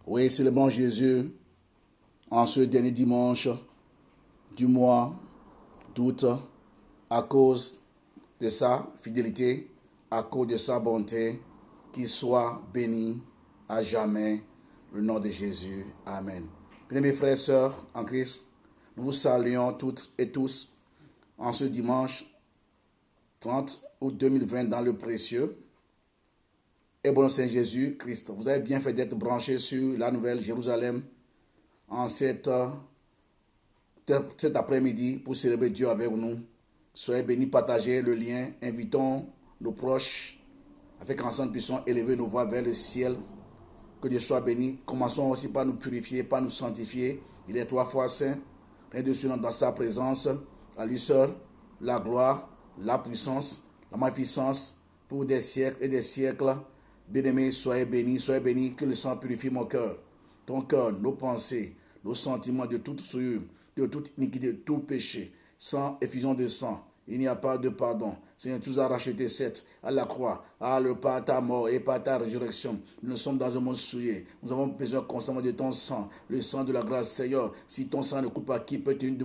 Oui, c'est le bon Jésus, en ce dernier dimanche du mois d'août, à cause de sa fidélité, à cause de sa bonté, qu'il soit béni à jamais, le nom de Jésus. Amen. Bien-aimés frères et sœurs en Christ, nous vous saluons toutes et tous en ce dimanche 30 août 2020 dans le précieux et bon Saint Jésus-Christ. Vous avez bien fait d'être branchés sur la Nouvelle Jérusalem en cet après-midi pour célébrer Dieu avec nous. Soyez bénis, partagez le lien, invitons nos proches afin qu'ensemble nous puissions élever nos voix vers le ciel. Que Dieu soit béni. Commençons aussi par nous purifier, par nous sanctifier. Il est 3 fois saint. Rien de cela dans sa présence. À lui seul, la gloire, la puissance, la magnificence pour des siècles et des siècles. Bien-aimés, soyez bénis, que le sang purifie mon cœur, ton cœur, nos pensées, nos sentiments de toute souillure, de toute iniquité, de tout péché, sans effusion de sang. Il n'y a pas de pardon. Seigneur, tu nous as racheté cette à la croix, par ta mort et par ta résurrection. Nous sommes dans un monde souillé. Nous avons besoin constamment de ton sang, le sang de la grâce. Seigneur, si ton sang ne coûte pas, qui peut tenir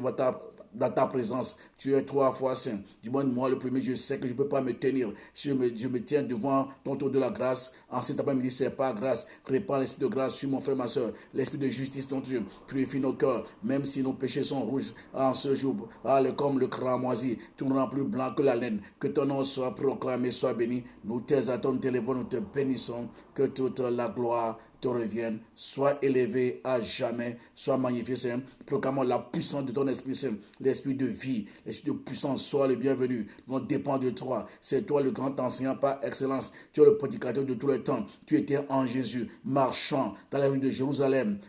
dans ta présence? Tu es 3 fois saint. Du moins, moi, le premier, je sais que je ne peux pas me tenir. Si je me tiens devant ton tour de la grâce, en cet après-midi, c'est pas grâce. Répands l'esprit de grâce sur mon frère, ma soeur. L'esprit de justice, ton Dieu. Purifie nos cœurs, même si nos péchés sont rouges. En ce jour, comme le cramoisi, tu nous rends plus blanc que la laine. Que ton nom soit proclamé, soit béni. Nous t'exaltons, nous t'élevons, nous te bénissons. Que toute la gloire te revienne, sois élevé à jamais, sois magnifié, Seigneur. Proclamons la puissance de ton Esprit Saint, l'esprit de vie, l'esprit de puissance, sois le bienvenu. On dépend de toi. C'est toi le grand enseignant par excellence. Tu es le prédicateur de tous les temps. Tu étais en Jésus, marchant dans la rue de Jérusalem,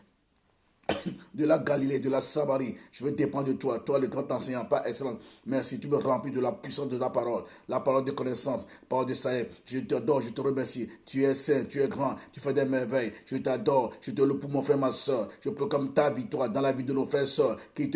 de la Galilée, de la Samarie. Je veux dépendre de toi, toi le grand enseignant par excellence. Merci, tu me remplis de la puissance de ta parole, la parole de connaissance, parole de salut. Je t'adore, je te remercie. Tu es saint, tu es grand, tu fais des merveilles. Je t'adore, je te loue pour mon frère, ma soeur. Je proclame ta victoire dans la vie de nos frères et sœurs qui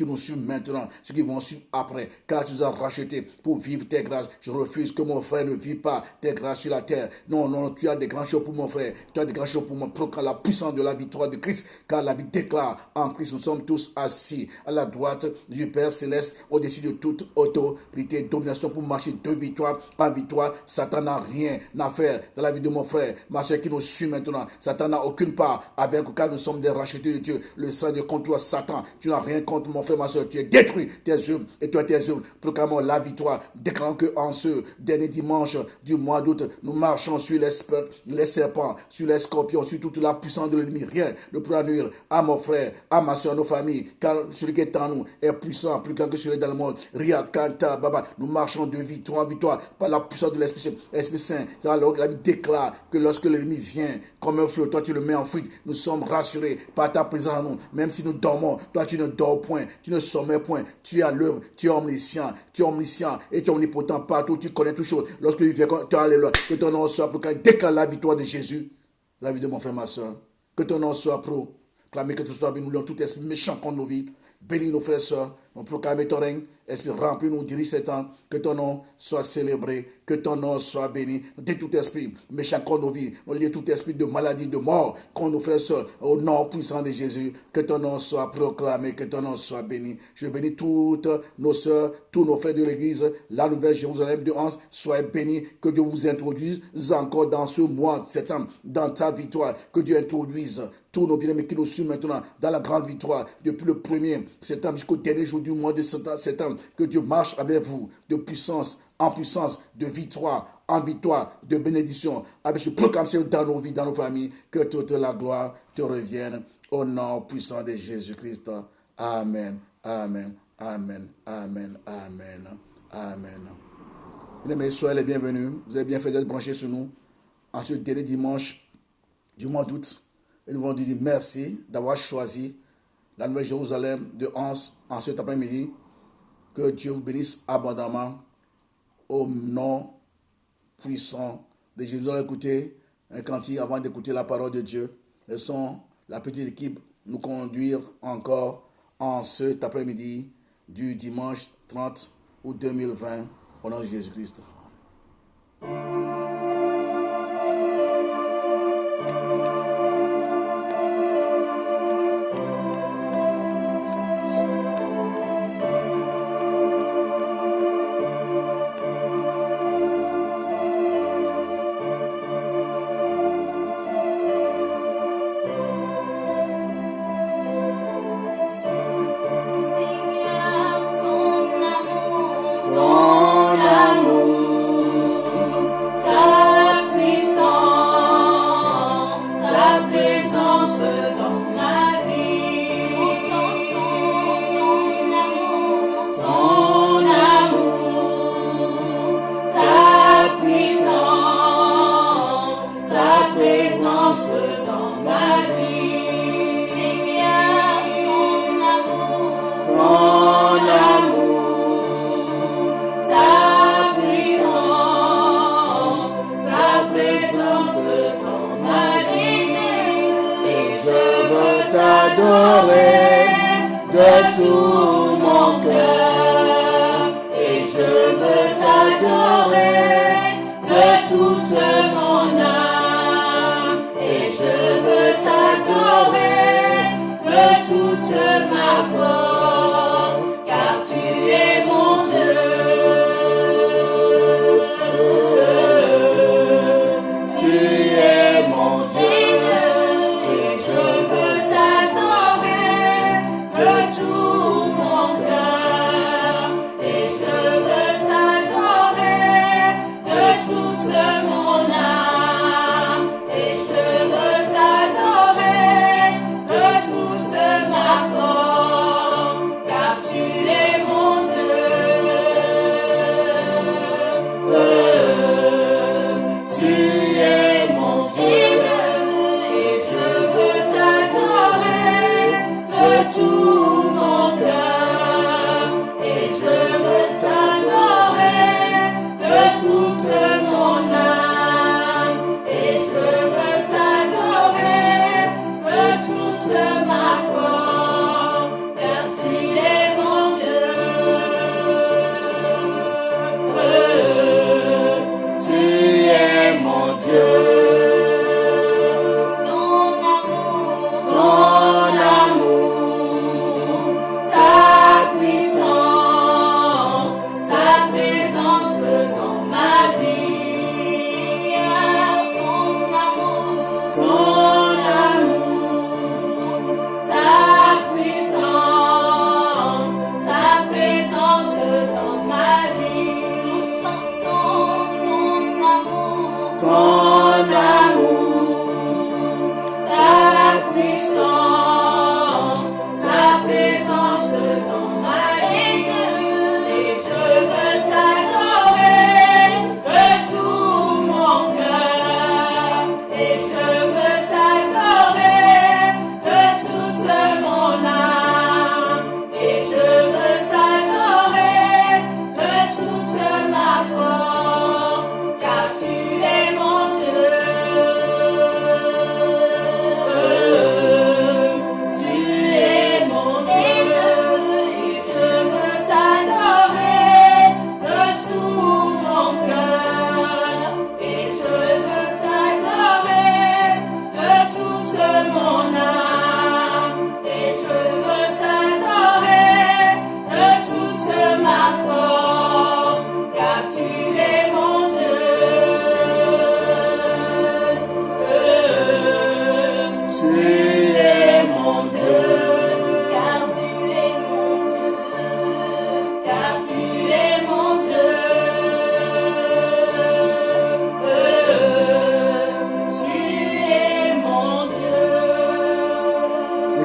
nous suivent maintenant, ceux qui vont suivre après, car tu nous as rachetés pour vivre tes grâces. Je refuse que mon frère ne vive pas tes grâces sur la terre. Non, non, tu as des grandes choses pour mon frère, tu as des grandes choses pour moi. Proclame la puissance de la victoire de Christ, car la vie déclare en Christ, nous sommes tous assis à la droite du Père Céleste, au-dessus de toute autorité, domination pour marcher de victoire en victoire. Satan n'a rien à faire dans la vie de mon frère, ma soeur qui nous suit maintenant. Satan n'a aucune part avec, car nous sommes des rachetés de Dieu. Le sang de contre toi, Satan, tu n'as rien contre mon frère, ma soeur. Tu es détruit, tes œuvres et toi tes œuvres. Proclamons la victoire, déclarons que en ce dernier dimanche du mois d'août, nous marchons sur les serpents, sur les scorpions, sur toute la puissance de l'ennemi. Rien ne pourra nuire à mon frère, à ma soeur, à nos familles, car celui qui est en nous est puissant, plus grand que celui dans le monde. Ria, Kanta, Baba, nous marchons de victoire en victoire par la puissance de l'Esprit Saint. Alors la Bible déclare que lorsque l'ennemi vient comme un flot, toi tu le mets en fuite. Nous sommes rassurés par ta présence en nous. Même si nous dormons, toi tu ne dors point, tu ne sommets point. Tu es à l'œuvre, tu es omniscient et tu es omnipotent partout, tu connais toutes choses. Lorsque lui vient, tu as alléluia. Que ton nom soit proclamé, déclare la victoire de Jésus. La vie de mon frère, ma soeur. Que ton nom soit proclamé, que tu sois béni, nous tout esprit méchant contre nos vies. Bénis nos frères et sœurs, Nous proclamons ton règne. Esprit, remplis-nous, dirige ce temps. Que ton nom soit célébré. Que ton nom soit béni. Dès tout esprit, méchant contre nos vies. Nous lions tout esprit de maladie, de mort contre nos frères et sœurs. Au nom puissant de Jésus. Que ton nom soit proclamé. Que ton nom soit béni. Je bénis toutes nos sœurs, tous nos frères de l'église. La nouvelle Jérusalem de Hans soit bénie. Que Dieu vous introduise encore dans ce mois, septembre, dans ta victoire. Que Dieu introduise tous nos bien-aimés qui nous suivent maintenant dans la grande victoire, depuis le 1er septembre jusqu'au dernier jour du mois de septembre. Que Dieu marche avec vous de puissance en puissance, de victoire en victoire, de bénédiction. Avec ce proclame dans nos vies, dans nos familles, que toute la gloire te revienne au nom puissant de Jésus-Christ. Amen, amen, amen, amen, amen, amen. Bien-aimés, soyez les bienvenus. Vous avez bien fait d'être branchés sur nous en ce dernier dimanche du mois d'août. Et nous voulons dire merci d'avoir choisi la Nouvelle Jérusalem de Hans en cet après-midi. Que Dieu vous bénisse abondamment au nom puissant de Jésus. Nous allons écouter un cantique avant d'écouter la parole de Dieu. Laissons la petite équipe nous conduire encore en cet après-midi du dimanche 30 août 2020 au nom de Jésus-Christ. De toute ma force.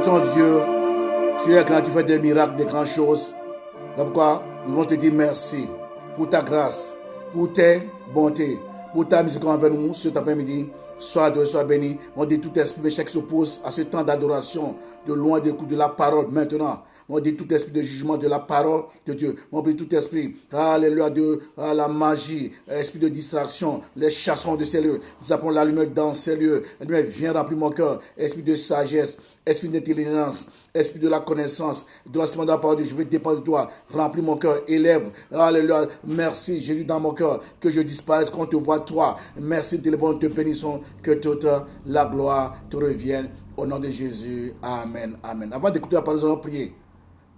ton Dieu, tu es grand, tu fais des miracles, des grandes choses. C'est pourquoi nous voulons te dire merci pour ta grâce, pour tes bontés, pour ta miséricorde envers nous cet après-midi. Sois adoré, sois béni. On dit tout esprit méchant qui s'oppose à ce temps d'adoration, de loin des coups de la parole maintenant. On dit tout esprit de jugement de la parole de Dieu. On dit tout esprit, alléluia, de la magie, esprit de distraction, les chassons de ces lieux. Nous appelons la lumière dans ces lieux. La lumière vient remplir mon cœur. Esprit de sagesse, esprit d'intelligence, esprit de la connaissance, de l'enseignement de la parole de Dieu. Je veux dépendre de toi. Remplis mon cœur, élève. Alléluia. Merci, Jésus, dans mon cœur. Que je disparaisse, qu'on te voit, toi. Merci, de te bénissons. Que toute la gloire te revienne. Au nom de Jésus. Amen. Amen. Avant d'écouter la parole, nous allons prier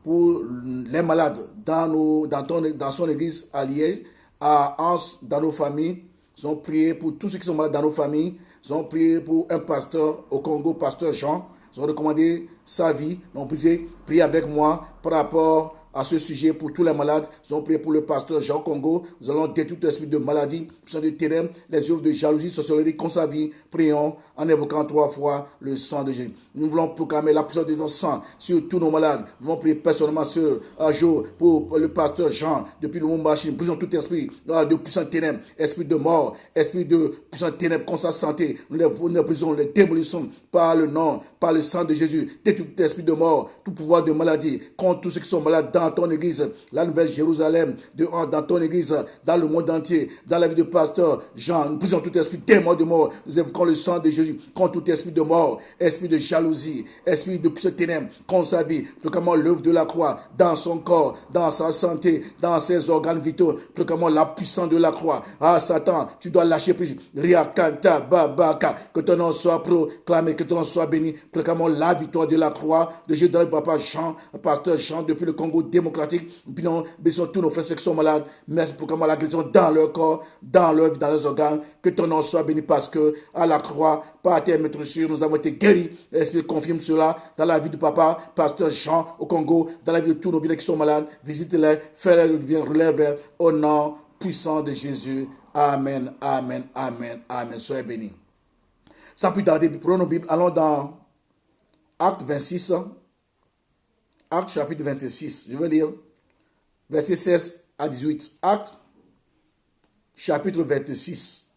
pour les malades dans son église à Liège, à Anse, dans nos familles. Nous allons prier pour tous ceux qui sont malades dans nos familles. Nous allons prier pour un pasteur au Congo, pasteur Jean. Nous allons recommander sa vie. Nous allons prier avec moi par rapport à ce sujet pour tous les malades. Nous allons prier pour le pasteur Jean Congo. Nous allons détruire tout esprit de maladie, puissance de ténèbres, les œuvres de jalousie, sorcellerie contre sa vie. Prions en évoquant 3 fois le sang de Jésus. Nous voulons proclamer la puissance de son sang sur tous nos malades. Nous voulons prier personnellement ce jour pour le pasteur Jean depuis le Mumbashi. Brisons tout esprit de puissance ténèbres, esprit de mort, esprit de puissance ténèbres contre sa santé. Nous les brisons, les démolissons par le nom, par le sang de Jésus. Détruis tout esprit de mort, tout pouvoir de maladie contre tous ceux qui sont malades dans ton église, la nouvelle Jérusalem, dans ton église, dans le monde entier, dans la vie de pasteur Jean. Nous brisons tout esprit démon de mort. Nous évoquons le sang de Jésus contre tout esprit de mort, esprit de jalousie, esprit de puissance ténèbres contre sa vie. Proclamons l'œuvre de la croix dans son corps, dans sa santé, dans ses organes vitaux. Proclamons la puissance de la croix. Ah Satan, tu dois lâcher prise. Riakanta babaka, que ton nom soit proclamé, que ton nom soit béni. Proclamons la victoire de la croix de Jésus dans le papa Jean, pasteur Jean depuis le Congo démocratique. Nous bénissons tous nos frères qui sont malades. Merci pour comment la guérison dans leur corps, dans leur vie, dans leurs organes. Que ton nom soit béni parce que à la croix, par terre, maître sûr, nous avons été guéris. L'Esprit confirme cela dans la vie du papa, pasteur Jean au Congo, dans la vie de tous nos bien qui sont malades. Visite-les, fais-les le bien, relève-les au nom puissant de Jésus. Amen, amen, amen, amen. Soyez bénis. Sans plus tarder, prenons nos Bibles, allons dans Acte 26. Acte chapitre 26, je vais lire versets 16 à 18. Acte chapitre 26.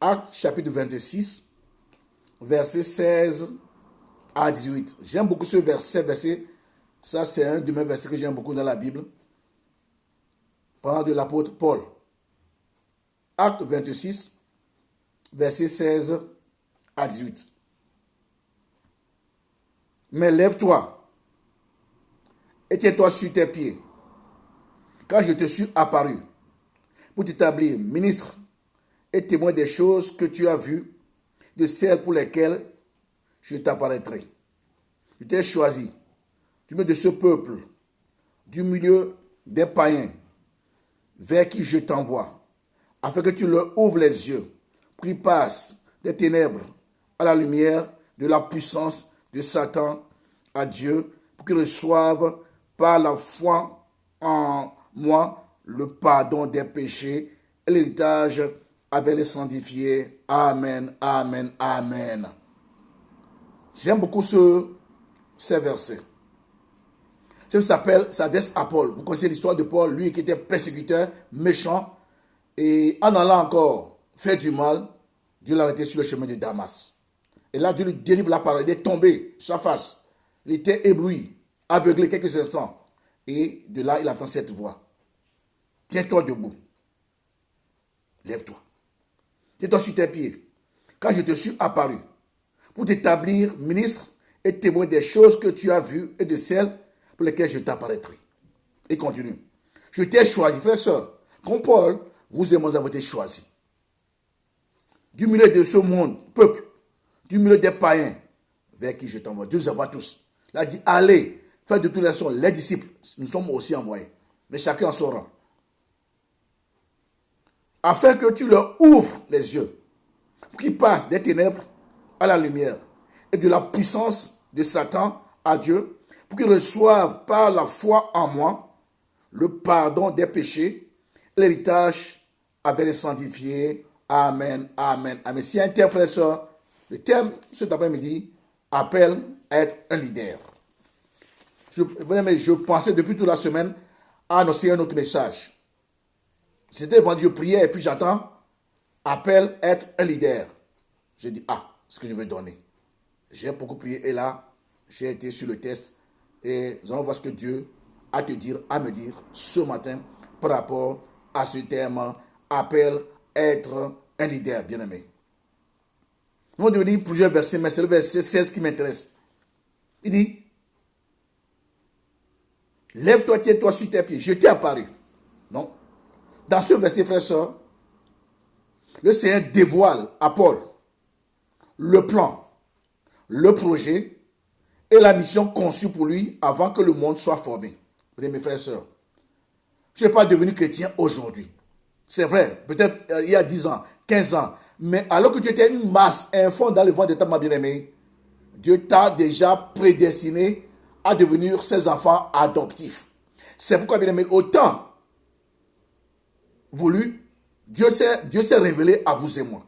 Acte chapitre 26, versets 16 à 18. J'aime beaucoup ce verset. Ça, c'est un de mes versets que j'aime beaucoup dans la Bible. Parlant de l'apôtre Paul. Acte 26, versets 16 à 18. Mais lève-toi et tiens-toi sur tes pieds, car je te suis apparu pour t'établir ministre et témoin des choses que tu as vues, de celles pour lesquelles je t'apparaîtrai. Je t'ai choisi du milieu de ce peuple, du milieu des païens, vers qui je t'envoie, afin que tu leur ouvres les yeux, pour qu'ils passent des ténèbres à la lumière de la puissance de Satan à Dieu, pour qu'ils reçoivent par la foi en moi le pardon des péchés et l'héritage avec les sanctifiés. Amen, amen, amen. J'aime beaucoup ces versets. Ça s'adresse à Paul. Vous connaissez l'histoire de Paul, lui qui était persécuteur, méchant, et en allant encore faire du mal, Dieu l'a arrêté sur le chemin de Damas. Et là, Dieu lui délivre la parole. Il est tombé sur sa face. Il était ébloui, aveuglé quelques instants. Et de là, il entend cette voix. Tiens-toi debout. Lève-toi. Tiens-toi sur tes pieds. Car je te suis apparu pour t'établir ministre et témoin des choses que tu as vues et de celles pour lesquelles je t'apparaîtrai. Et continue. Je t'ai choisi, frère et soeur. Comme Paul, vous et moi avons été choisis. Du milieu de ce monde, peuple, du milieu des païens, vers qui je t'envoie. Dieu nous envoie tous. Il a dit, allez, faites de tous les nations les disciples. Nous sommes aussi envoyés. Mais chacun en son rang. Afin que tu leur ouvres les yeux. Pour qu'ils passent des ténèbres à la lumière. Et de la puissance de Satan à Dieu. Pour qu'ils reçoivent par la foi en moi le pardon des péchés. L'héritage avec les sanctifiés. Amen, amen, amen. Si un thème, frère et soeur, le thème cet après-midi, appelle à être un leader. Je pensais depuis toute la semaine à annoncer un autre message. C'était vendredi, je priais et puis j'entends appelle à être un leader. Je dis, ce que je veux donner. J'ai beaucoup prié et là, j'ai été sur le test et nous allons voir ce que Dieu a à me dire ce matin par rapport à ce thème, appelle à être un leader, bien-aimé. Nous allons dire plusieurs versets, mais c'est le verset 16 qui m'intéresse. Il dit, lève-toi, tiens-toi sur tes pieds. Je t'ai apparu. Non. Dans ce verset, frère et soeur, le Seigneur dévoile à Paul le plan, le projet et la mission conçue pour lui avant que le monde soit formé. Mes frères et sœurs, je n'ai pas devenu chrétien aujourd'hui. C'est vrai, peut-être il y a 10 ans, 15 ans, mais alors que tu étais une masse informe dans le ventre de ta ma bien-aimée, Dieu t'a déjà prédestiné à devenir ses enfants adoptifs. C'est pourquoi, bien-aimé, autant voulu, Dieu s'est révélé à vous et moi.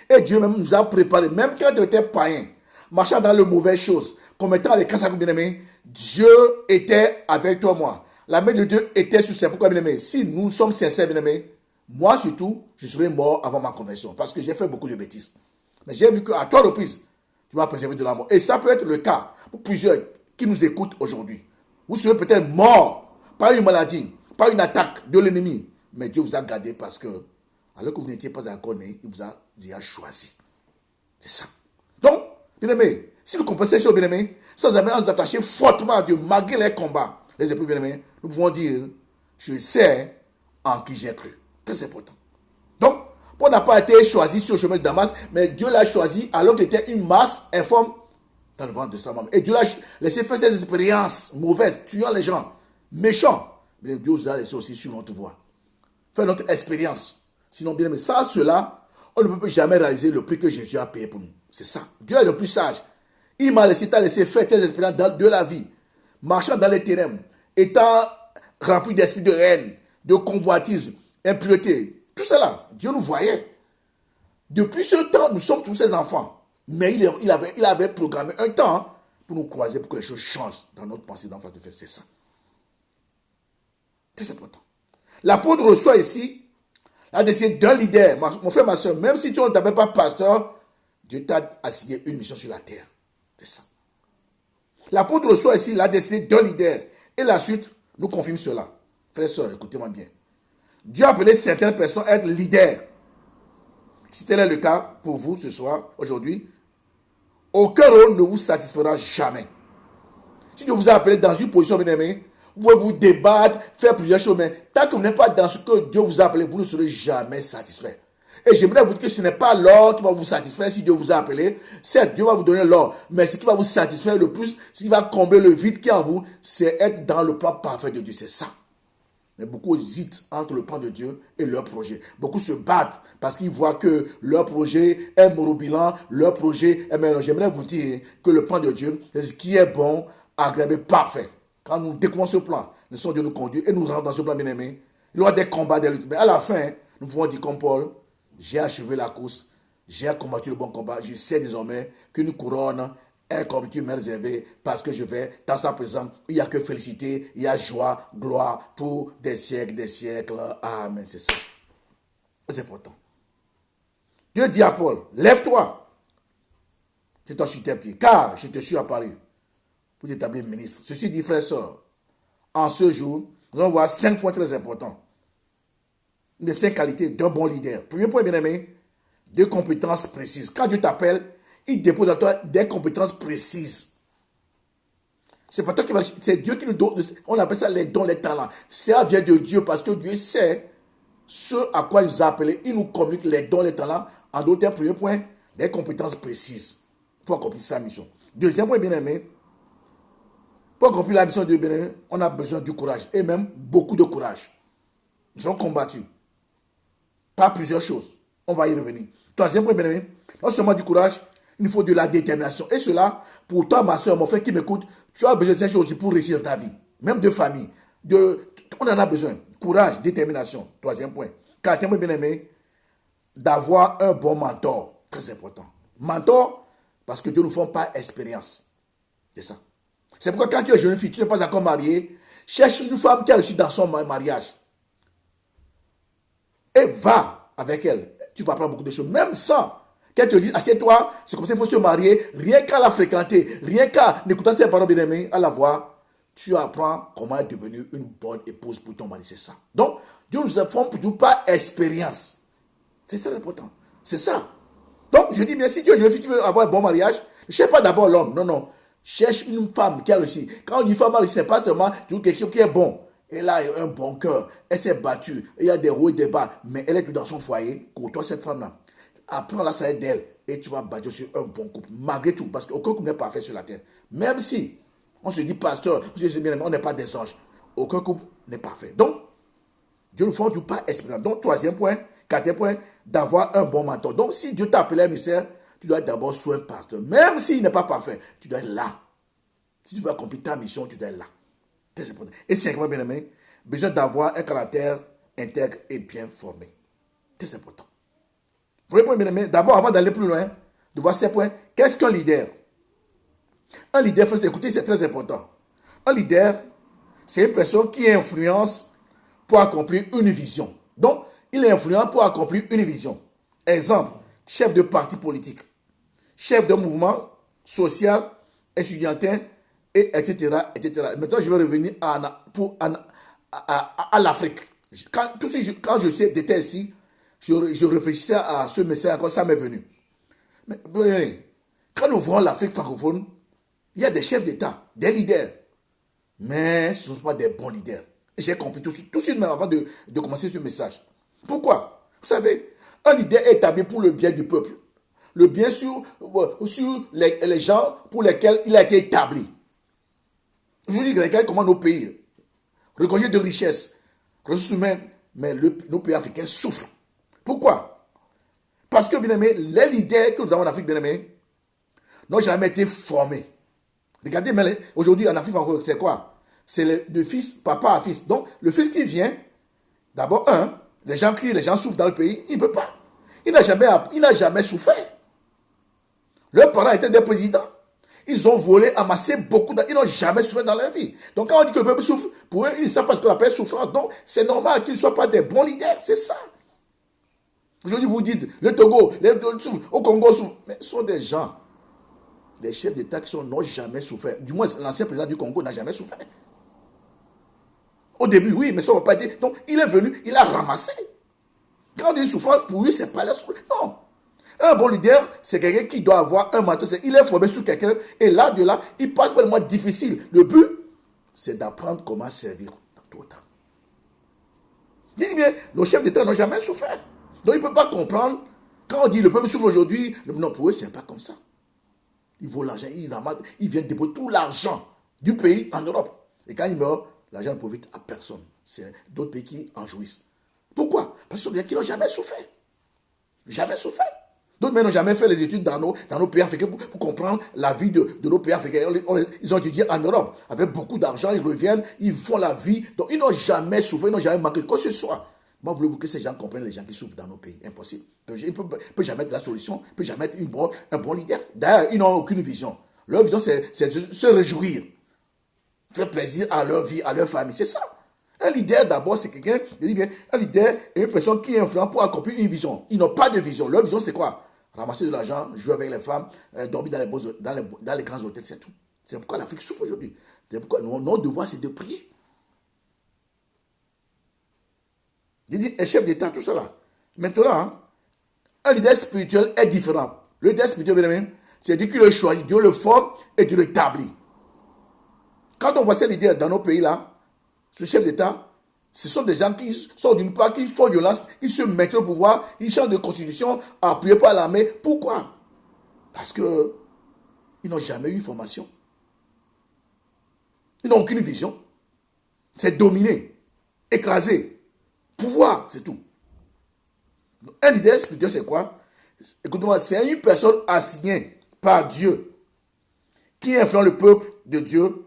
Et Dieu même nous a préparé, même quand on était païens, marchant dans les mauvaises choses, commettant les casses, bien-aimé, Dieu était avec toi, moi. La main de Dieu était sur ça. Pourquoi, bien-aimé? Si nous sommes sincères, bien-aimé, moi surtout, je serais mort avant ma conversion. Parce que j'ai fait beaucoup de bêtises. Mais j'ai vu qu'à 3 reprises, tu m'as préservé de la mort. Et ça peut être le cas pour plusieurs qui nous écoutent aujourd'hui. Vous serez peut-être mort par une maladie, par une attaque de l'ennemi. Mais Dieu vous a gardé parce que, alors que vous n'étiez pas encore né, il vous a déjà choisi. C'est ça. Donc, bien-aimé, si nous comprenons ces choses, bien-aimé, sans jamais nous attacher fortement à Dieu, malgré les combats, les épreuves, bien-aimé, nous pouvons dire, je sais en qui j'ai cru. Très important. Donc, Paul n'a pas été choisi sur le chemin de Damas, mais Dieu l'a choisi alors qu'il était une masse informe dans le ventre de sa maman. Et Dieu l'a laissé faire ses expériences mauvaises, tuant les gens, méchants. Mais Dieu nous a laissé aussi sur notre voie. Faire notre expérience. Sinon, bien aimé, sans cela, on ne peut jamais réaliser le prix que Jésus a payé pour nous. C'est ça. Dieu est le plus sage. Il m'a laissé, t'a laissé faire tes expériences de la vie. Marchant dans les ténèbres, étant rempli d'esprit de haine, de convoitise, impureté. Tout cela, Dieu nous voyait. Depuis ce temps, nous sommes tous ses enfants. Mais il avait programmé un temps pour nous croiser, pour que les choses changent dans notre pensée d'enfant de fait. C'est ça. C'est important. L'apôtre reçoit ici la décision d'un leader. Mon frère, ma soeur, même si tu ne t'appelles pas pasteur, Dieu t'a assigné une mission sur la terre. C'est ça. L'apôtre reçoit ici la destinée d'un leader. Et la suite nous confirme cela. Frères et sœurs, écoutez-moi bien. Dieu a appelé certaines personnes à être leaders. Si tel est le cas pour vous ce soir, aujourd'hui, aucun rôle ne vous satisfera jamais. Si Dieu vous a appelé dans une position bien-aimée, vous pouvez vous débattre, faire plusieurs choses, mais tant que vous n'êtes pas dans ce que Dieu vous a appelé, vous ne serez jamais satisfait. Et j'aimerais vous dire que ce n'est pas l'or qui va vous satisfaire si Dieu vous a appelé. Certes, Dieu va vous donner l'or, mais ce qui va vous satisfaire le plus, ce qui va combler le vide qui est en vous, c'est être dans le plan parfait de Dieu. C'est ça. Mais beaucoup hésitent entre le plan de Dieu et leur projet. Beaucoup se battent parce qu'ils voient que leur projet est morobilant, leur projet est mélange. J'aimerais vous dire que le plan de Dieu, c'est ce qui est bon, agréable et parfait. Quand nous découvrons ce plan, le Seigneur Dieu nous conduit et nous rentrons dans ce plan bien-aimé. Il y aura des combats, des luttes. Mais à la fin, nous pouvons dire comme Paul, j'ai achevé la course, j'ai combattu le bon combat, je sais désormais qu'une couronne est corruptible mais réservée parce que je vais dans sa présence. Il n'y a que félicité, il y a joie, gloire pour des siècles, des siècles. Amen, c'est ça. C'est important. Dieu dit à Paul, lève-toi, c'est toi sur tes pieds, car je te suis apparu pour t'établir ministre. Ceci dit, frères et sœurs, en ce jour, nous allons voir 5 points très importants. Les 5 qualités d'un bon leader. Premier point, bien aimé, des compétences précises. Quand Dieu t'appelle, il dépose à toi des compétences précises. C'est pas toi qui va, c'est Dieu qui nous donne, on appelle ça les dons, les talents. Ça vient de Dieu parce que Dieu sait ce à quoi il nous a appelés. Il nous communique les dons, les talents. En d'autres termes, premier point, les compétences précises pour accomplir sa mission. Deuxième point, bien aimé, pour accomplir la mission de Dieu, bien aimé, on a besoin du courage et même beaucoup de courage. Nous sommes combattus par plusieurs choses. On va y revenir. Troisième point, bien aimé, non seulement du courage, il faut de la détermination. Et cela, pour toi, ma soeur, mon frère qui m'écoute, tu as besoin de ces choses pour réussir dans ta vie. Même de famille. On en a besoin. Courage, détermination. Troisième point. Quatrième point, bien aimé, d'avoir un bon mentor. Très important. Mentor, Parce que Dieu nous forme par expérience. C'est ça. C'est pourquoi quand tu es jeune fille, tu n'es pas encore mariée, cherche une femme qui a reçu dans son mariage. Et va avec elle. Tu vas apprendre beaucoup de choses. Même sans qu'elle te dise, assieds-toi, c'est comme ça qu'il faut se marier. Rien qu'à la fréquenter, rien qu'à n'écouter ses paroles bien-aimées, à la voir, tu apprends comment devenir une bonne épouse pour ton mari. C'est ça. Donc, Dieu nous informe toujours par expérience. C'est très important. C'est ça. Donc, je dis bien, si tu veux avoir un bon mariage, ne cherche pas d'abord l'homme. Non, non. Cherche une femme qui a réussi. Quand on dit femme, c'est pas seulement quelque chose qui est bon. Elle a un bon cœur. Elle s'est battue. Il y a des hauts et des bas. Mais elle est dans son foyer. Côtoie cette femme-là. Apprends la salle d'elle. Et tu vas bâtir sur un bon couple. Malgré tout. Parce qu'aucun couple n'est parfait sur la terre. Même si on se dit pasteur, on n'est pas des anges. Aucun couple n'est parfait. Donc, Dieu nous forme du pas expérience. Donc, troisième point, quatrième point, d'avoir un bon mentor. Donc, si Dieu t'a appelé un ministère, tu dois être d'abord sous un pasteur. Même s'il n'est pas parfait, tu dois être là. Si tu veux accomplir ta mission, tu dois être là. Très important. Et cinquièmement, bien aimé, besoin d'avoir un caractère intègre et bien formé. Très important. Premier point, bien aimé, d'abord, avant d'aller plus loin, de voir ces points, qu'est-ce qu'un leader? Un leader, il faut s'écouter, c'est très important. Un leader, c'est une personne qui influence pour accomplir une vision. Donc, il est influent pour accomplir une vision. Exemple, chef de parti politique, chef de mouvement social, étudiantin, etc., etc. Maintenant, je vais revenir à l'Afrique. Quand je j'étais ici, je réfléchissais à ce message, quand ça m'est venu. Mais quand nous voyons l'Afrique francophone, il y a des chefs d'État, des leaders. Mais ce ne sont pas des bons leaders. J'ai compris tout de suite même avant de commencer ce message. Pourquoi? Vous savez, un leader est établi pour le bien du peuple. Le bien sur les gens pour lesquels il a été établi. Je vous dis comment nos pays, regorgés de richesses, ressources humaines, mais nos pays africains souffrent. Pourquoi? Parce que, bien aimé, les leaders que nous avons en Afrique, bien aimé, n'ont jamais été formés. Regardez, mais aujourd'hui en Afrique, c'est quoi? C'est de fils, papa à fils. Donc, le fils qui vient, d'abord, les gens crient, les gens souffrent dans le pays, il ne peut pas. Il n'a jamais souffert. Leurs parents étaient des présidents. Ils ont volé, amassé beaucoup d'argent. Ils n'ont jamais souffert dans leur vie. Donc, quand on dit que le peuple souffre, pour eux, ils ne savent pas ce qu'on appelle souffrance. Donc, c'est normal qu'ils ne soient pas des bons leaders. C'est ça. Aujourd'hui, vous dites, le Togo, au Congo souffrent. Mais ce sont des gens, les chefs d'État qui n'ont jamais souffert. Du moins, l'ancien président du Congo n'a jamais souffert. Au début, oui, mais ça ne va pas dire. Donc, il est venu, il a ramassé. Quand on dit souffrance, pour lui, ce n'est pas la souffrance. Non. Un bon leader, c'est quelqu'un qui doit avoir un mentor. Il est formé sur quelqu'un. Et là, de là, il passe par le mois difficile. Le but, c'est d'apprendre comment servir dans tout le temps. Dites bien, nos chefs d'État n'ont jamais souffert. Donc, il ne peut pas comprendre. Quand on dit le peuple souffre aujourd'hui, non, pour eux, ce n'est pas comme ça. Ils volent l'argent, ils viennent déposer tout l'argent du pays en Europe. Et quand ils meurent, l'argent ne profite à personne. C'est d'autres pays qui en jouissent. Pourquoi? Parce que ce sont des gens qui n'ont jamais souffert. Jamais souffert. D'autres même n'ont jamais fait les études dans nos pays africains pour comprendre la vie de nos pays africains. Ils ont étudié en Europe. Avec beaucoup d'argent, ils reviennent, ils font la vie. Donc, ils n'ont jamais souffert, ils n'ont jamais manqué de quoi que ce soit. Moi, voulez-vous que ces gens comprennent les gens qui souffrent dans nos pays? Impossible. Ils ne peuvent jamais être la solution, ils ne peuvent jamais être un bon leader. D'ailleurs, ils n'ont aucune vision. Leur vision, c'est de se réjouir. Faire plaisir à leur vie, à leur famille. C'est ça. Un leader, d'abord, c'est quelqu'un, je dis bien, un leader est une personne qui est influente pour accomplir une vision. Ils n'ont pas de vision. Leur vision, c'est quoi? Ramasser de l'argent, jouer avec les femmes, dormir dans les grands hôtels, c'est tout. C'est pourquoi l'Afrique souffre aujourd'hui. C'est pourquoi notre devoir, c'est de prier. Je dis, un chef d'État, tout ça là. Maintenant, un leader spirituel est différent. Le leader spirituel, c'est Dieu qui le choisit, Dieu le forme et Dieu l'établit. Quand on voit ces leaders dans nos pays là, ce chef d'État, ce sont des gens qui sont d'une part, qui font violence, qui se mettent au pouvoir, ils changent de constitution, appuyés par l'armée. Pourquoi? Parce que ils n'ont jamais eu formation. Ils n'ont aucune vision. C'est dominer, écraser, pouvoir, c'est tout. Un leader spirituel, c'est quoi? Écoutez-moi, c'est une personne assignée par Dieu qui influence le peuple de Dieu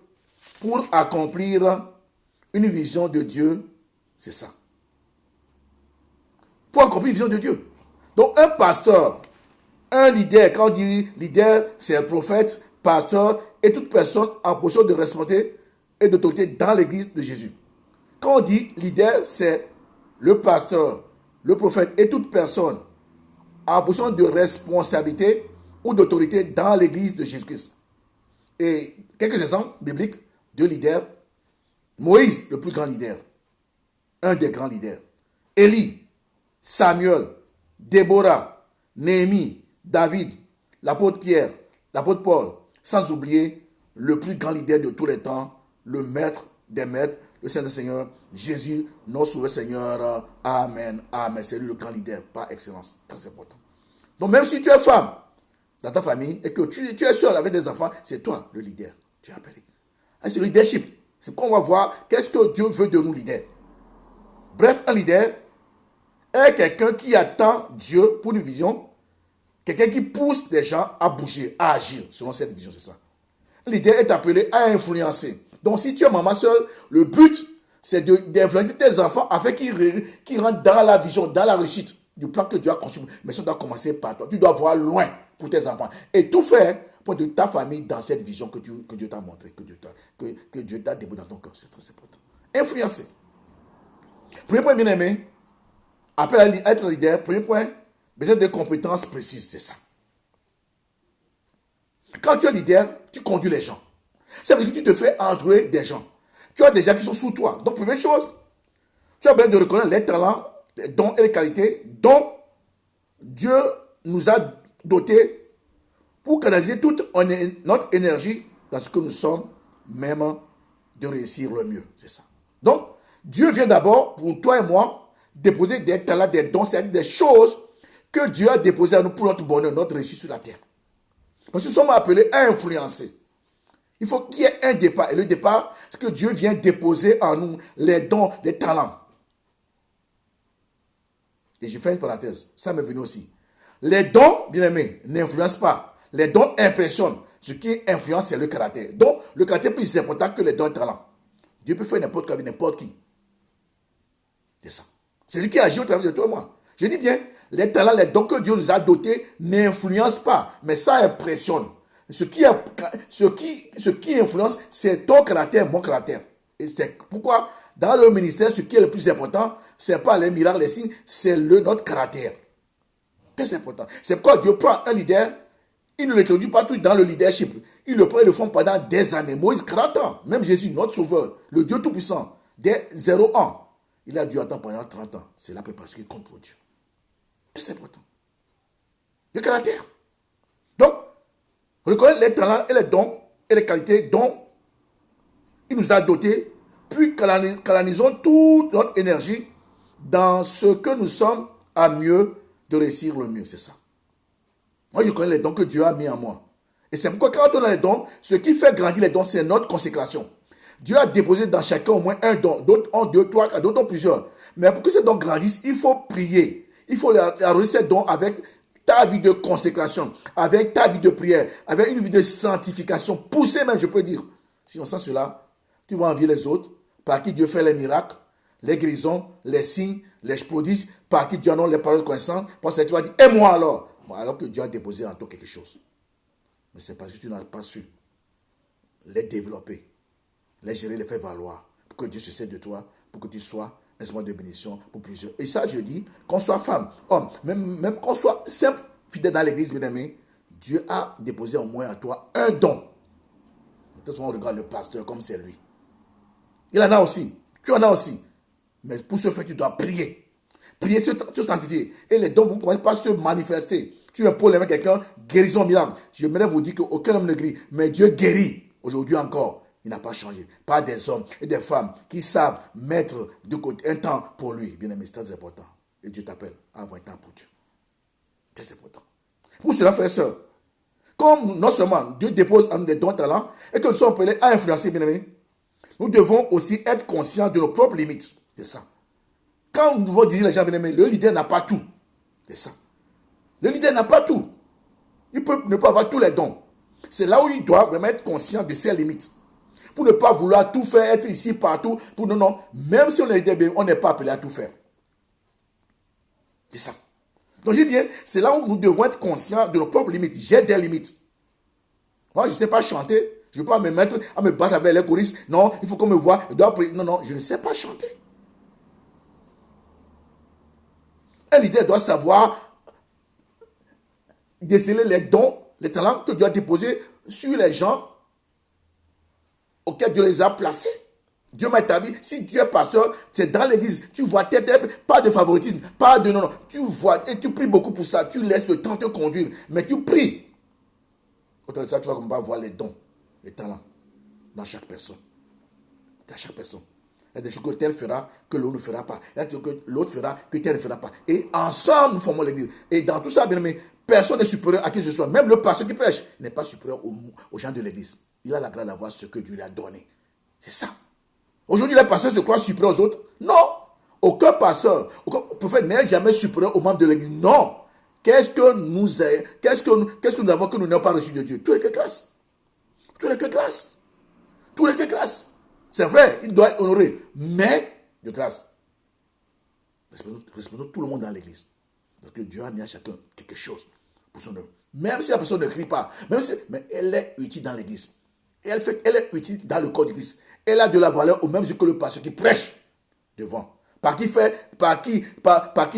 pour accomplir une vision de Dieu. C'est ça. Pour accomplir une vision de Dieu. Donc, un pasteur Un leader, quand on dit leader, c'est un prophète, pasteur et toute personne en position de responsabilité et d'autorité dans l'église de Jésus. Quand on dit leader, c'est le pasteur, le prophète et toute personne en position de responsabilité ou d'autorité dans l'église de Jésus-Christ. Et quelques exemples bibliques de leaders. Moïse, le plus grand leader, un des grands leaders. Élie, Samuel, Déborah, Néhémie, David, l'apôtre Pierre, l'apôtre Paul, sans oublier le plus grand leader de tous les temps, le maître des maîtres, le Saint-Seigneur, Jésus, notre sauveur Seigneur. Amen, amen. C'est lui le grand leader par excellence. Très important. Donc même si tu es femme dans ta famille et que tu es seul avec des enfants, c'est toi le leader. Tu es appelé. C'est le leadership. C'est qu'on va voir qu'est-ce que Dieu veut de nous leaders. Bref, un leader est quelqu'un qui attend Dieu pour une vision, quelqu'un qui pousse les gens à bouger, à agir selon cette vision, c'est ça. Un leader est appelé à influencer. Donc si tu es maman seule, le but c'est d'influencer tes enfants afin qu'ils rentrent dans la vision, dans la réussite du plan que Dieu a conçu. Mais ça doit commencer par toi. Tu dois voir loin pour tes enfants et tout faire pour de ta famille dans cette vision que Dieu t'a montré, que Dieu t'a déposé dans ton cœur. C'est très important. Influencer. Premier point, bien aimé, après être leader, premier point, besoin de compétences précises, c'est ça. Quand tu es leader, tu conduis les gens. Ça veut dire que tu te fais entourer des gens. Tu as des gens qui sont sous toi. Donc, première chose, tu as besoin de reconnaître les talents, les dons et les qualités dont Dieu nous a dotés pour canaliser toute notre énergie dans ce que nous sommes, même de réussir le mieux. C'est ça. Donc, Dieu vient d'abord, pour toi et moi, déposer des talents, des dons, c'est-à-dire des choses que Dieu a déposées à nous pour notre bonheur, notre réussite sur la terre. Parce que nous sommes appelés à influencer. Il faut qu'il y ait un départ. Et le départ, c'est que Dieu vient déposer en nous les dons, les talents. Et je fais une parenthèse. Ça m'est venu aussi. Les dons, bien aimés, n'influencent pas. Les dons impressionnent. Ce qui influence, c'est le caractère. Donc, le caractère est plus important que les dons et talents. Dieu peut faire n'importe quoi avec n'importe qui. C'est ça. C'est lui qui agit au travers de toi et moi. Je dis bien, les talents, les dons que Dieu nous a dotés n'influencent pas. Mais ça impressionne. Ce qui influence, c'est ton caractère, mon caractère. Et c'est pourquoi, dans le ministère, ce qui est le plus important, ce n'est pas les miracles, les signes, c'est notre caractère. C'est important. C'est pourquoi Dieu prend un leader, il ne l'introduit pas tout dans le leadership. Il le prend et le font pendant des années. Moïse, 40 ans. Même Jésus, notre sauveur, le Dieu Tout-Puissant, dès 0 ans, il a dû attendre pendant 30 ans. C'est la préparation qui compte pour Dieu. C'est important. Le caractère. Donc, reconnaître les talents et les dons et les qualités dont il nous a dotés, puis canalisons toute notre énergie dans ce que nous sommes à mieux de réussir le mieux. C'est ça. Moi, je connais les dons que Dieu a mis en moi. Et c'est pourquoi quand on a les dons, ce qui fait grandir les dons, c'est notre consécration. Dieu a déposé dans chacun au moins un don. D'autres ont 2, 3, d'autres ont plusieurs. Mais pour que ces dons grandissent, il faut prier. Il faut arroser ces dons avec ta vie de consécration, avec ta vie de prière, avec une vie de sanctification, poussée même, je peux dire. Si on sent cela, tu vas envier les autres, par qui Dieu fait les miracles, les guérisons, les signes, les prodiges, par qui Dieu annonce les paroles connaissantes, parce que tu vas dire, et moi alors? Bon, alors que Dieu a déposé en toi quelque chose. Mais c'est parce que tu n'as pas su les développer, les gérer, les faire valoir, pour que Dieu se sert de toi, pour que tu sois un instrument de bénédiction pour plusieurs. Et ça, je dis, qu'on soit femme, homme, même qu'on soit simple, fidèle dans l'église, bien aimé, Dieu a déposé au moins à toi un don. Peut-être qu'on regarde le pasteur comme c'est lui. Il en a aussi. Tu en as aussi. Mais pour ce faire, tu dois prier. Prier, te sanctifier. Et les dons ne vont pas se manifester. Tu as un problème avec quelqu'un, guérison miracle. Je voudrais vous dire qu'aucun homme ne guérit. Mais Dieu guérit. Aujourd'hui encore, il n'a pas changé. Pas des hommes et des femmes qui savent mettre de côté un temps pour lui. Bien aimé, c'est très important. Et Dieu t'appelle à avoir un temps pour Dieu. C'est important. Pour cela, frères et sœurs, comme non seulement Dieu dépose en nous des dons talents et que nous sommes appelés à influencer, bien aimé, nous devons aussi être conscients de nos propres limites. C'est ça. Quand nous devons diriger les gens, bien aimé, le leader n'a pas tout. C'est ça. Le leader n'a pas tout. Il peut ne pas avoir tous les dons. C'est là où il doit vraiment être conscient de ses limites. Pour ne pas vouloir tout faire, être ici, partout. Non. Même si on est leader, on n'est pas appelé à tout faire. C'est ça. Donc je dis bien, c'est là où nous devons être conscients de nos propres limites. J'ai des limites. Moi, je ne sais pas chanter. Je ne veux pas me mettre à me battre avec les choristes. Non, il faut qu'on me voie. Je dois prier. Non, non, je ne sais pas chanter. Un leader doit savoir déceler les dons, les talents que Dieu a déposés sur les gens auxquels Dieu les a placés. Dieu m'a établi, si Dieu est pasteur, c'est dans l'église, tu vois pas de favoritisme, pas de non, tu vois, et tu pries beaucoup pour ça, tu laisses le temps te conduire, mais tu pries. Autant de ça, tu vas comme voir les dons, les talents dans chaque personne. Dans chaque personne. Il y a des choses que tel fera, que l'autre ne fera pas. Il y a des choses que l'autre fera, que tel ne fera pas. Et ensemble, nous formons l'église. Et dans tout ça, bien aimé, personne n'est supérieur à qui ce soit. Même le pasteur qui prêche n'est pas supérieur aux gens de l'église. Il a la grâce d'avoir ce que Dieu lui a donné. C'est ça. Aujourd'hui, les pasteurs se croient supérieurs aux autres. Non. Aucun pasteur, aucun prophète n'est jamais supérieur aux membres de l'église. Non. Qu'est-ce que nous avons que nous n'avons pas reçu de Dieu? Tout n'est que grâce. Tout n'est que grâce. Tout n'est que grâce. C'est vrai, il doit être honoré, mais de grâce. Respectons tout le monde dans l'église. Parce que Dieu a mis à chacun quelque chose pour son œuvre. Même si la personne ne crie pas, mais elle est utile dans l'église. Elle est utile dans le corps de Christ. Elle a de la valeur au même titre que le pasteur qui prêche devant. Par qui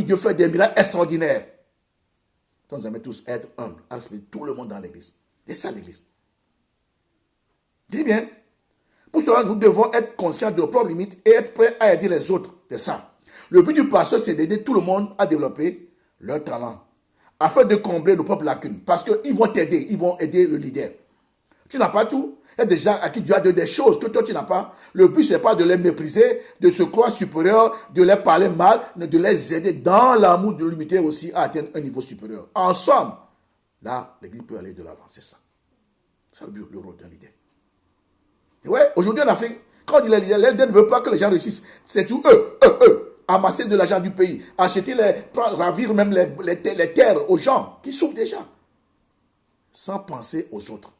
Dieu fait des miracles extraordinaires. Donc, nous aimons tous être humbles, à respecter tout le monde dans l'église. C'est ça l'église. Dis bien. Pour cela, nous devons être conscients de nos propres limites et être prêts à aider les autres. C'est ça. Le but du pasteur, c'est d'aider tout le monde à développer leur talent, afin de combler nos propres lacunes. Parce qu'ils vont t'aider, ils vont aider le leader. Tu n'as pas tout. Il y a des gens à qui Dieu a donné des choses que toi tu n'as pas. Le but, ce n'est pas de les mépriser, de se croire supérieur, de les parler mal, mais de les aider dans l'amour de l'humilité aussi à atteindre un niveau supérieur. Ensemble, là, l'église peut aller de l'avant. C'est ça. C'est le rôle d'un leader. Et ouais, aujourd'hui en Afrique, quand on dit les leaders ne veulent pas que les gens réussissent. C'est tout eux. Amasser de l'argent du pays, acheter ravir même les terres aux gens qui souffrent déjà. Sans penser aux autres.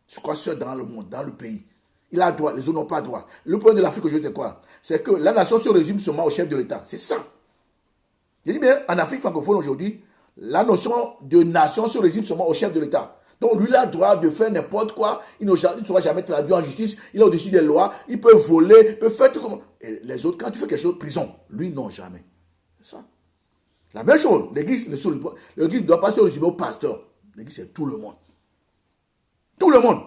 Je crois seul dans le monde, dans le pays. Il a droit, les autres n'ont pas droit. Le problème de l'Afrique aujourd'hui, c'est quoi? C'est que la nation se résume seulement au chef de l'État. C'est ça. Je dis bien, en Afrique francophone aujourd'hui, la notion de nation se résume seulement au chef de l'État. Donc lui, il a le droit de faire n'importe quoi. Il ne sera jamais traduit en justice. Il est au-dessus des lois. Il peut voler, il peut faire tout comme... Et les autres, quand tu fais quelque chose, prison. Lui, non, jamais. C'est ça. La même chose, l'église ne doit pas se résumer au pasteur. L'église, c'est tout le monde. Tout le monde.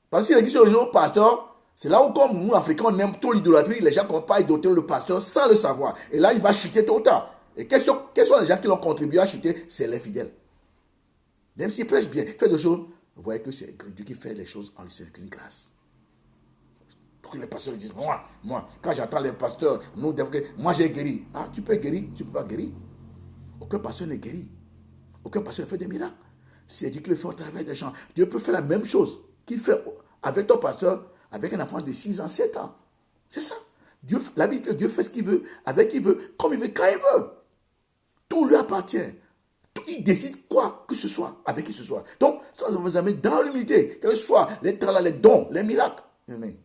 Parce que si l'église se résume au pasteur, c'est là où, comme nous, Africains, on aime trop l'idolâtrie, les gens ne peuvent pas idolâtrer le pasteur sans le savoir. Et là, il va chuter tôt ou tard. Et quels sont les gens qui l'ont contribué à chuter? C'est les fidèles. Même s'il prêche bien, il fait des choses, vous voyez que c'est Dieu qui fait les choses en lui, c'est une grâce. Pour que les pasteurs disent, moi, quand j'entends les pasteurs, moi j'ai guéri. Ah, tu peux guérir, tu ne peux pas guérir. Aucun pasteur n'est guéri. Aucun pasteur ne fait des miracles. C'est Dieu qui le fait au travers des gens. Dieu peut faire la même chose qu'il fait avec ton pasteur, avec un enfant de 6 ans, 7 ans. C'est ça. La Bible dit que Dieu fait ce qu'il veut, avec qui il veut, comme il veut, quand il veut. Tout lui appartient. Il décide quoi que ce soit, avec qui ce soit. Donc, ça vous amène dans l'humilité, que ce soit les talents, les dons, les miracles. Mais,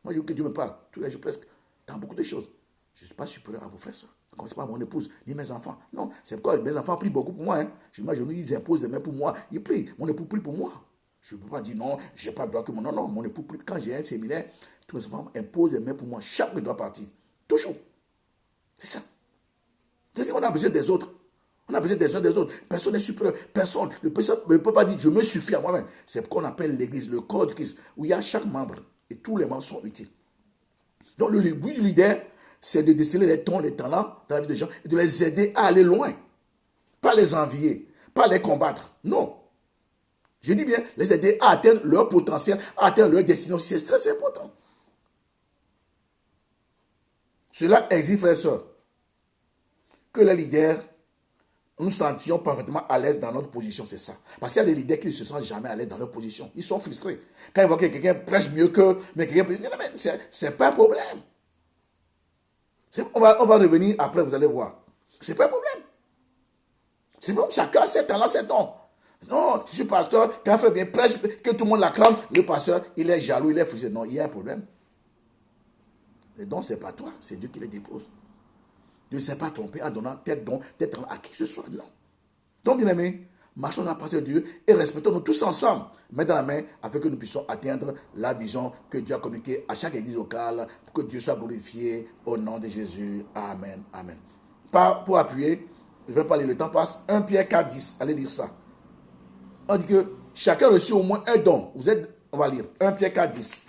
moi, je veux que Dieu me parle tous les jours presque, dans beaucoup de choses. Je ne suis pas supérieur à vos frères. Ça ne commence pas à mon épouse, ni mes enfants. Non, c'est pourquoi mes enfants prient beaucoup pour moi. Hein. Ils imposent des mains pour moi. Ils prient. Mon époux prie pour moi. Je ne peux pas dire non, je n'ai pas le droit que mon... Non, mon époux prie. Quand j'ai un séminaire, tous mes enfants imposent des mains pour moi. Chaque doit partir. Toujours. C'est ça. C'est-à-dire qu'on a besoin des autres. On a besoin des uns des autres. Personne n'est supérieur. Personne ne peut pas dire je me suffis à moi-même. C'est ce qu'on appelle l'église, le corps de Christ, où il y a chaque membre et tous les membres sont utiles. Donc le but du leader, c'est de déceler les dons, les talents dans la vie des gens et de les aider à aller loin. Pas les envier, pas les combattre. Non. Je dis bien, les aider à atteindre leur potentiel, à atteindre leur destination. C'est très important. Cela exige, frères et sœurs, que les leaders nous sentions parfaitement à l'aise dans notre position, c'est ça. Parce qu'il y a des leaders qui ne se sentent jamais à l'aise dans leur position. Ils sont frustrés. Quand ils voient que quelqu'un prêche mieux qu'eux, mais quelqu'un... C'est pas un problème. On va revenir après, vous allez voir. C'est pas un problème. C'est bon, chacun a ses talents, ses dons. Non, je suis pasteur, quand un frère vient prêche, que tout le monde l'acclame, le pasteur, il est jaloux, il est frustré. Non, il y a un problème. Les dons, ce n'est pas toi, c'est Dieu qui les dépose. ne s'est pas trompé en donnant tel don, tel talent à qui que ce soit. Non. Donc, bien aimé, marchons dans la parole de Dieu et respectons-nous tous ensemble, main dans la main, afin que nous puissions atteindre la vision que Dieu a communiquée à chaque église locale, pour que Dieu soit glorifié au nom de Jésus. Amen. Amen. Pour appuyer, je vais parler, le temps passe. 1 Pierre 4, 10. Allez lire ça. On dit que chacun reçut au moins un don. On va lire. 1 Pierre 4, 10.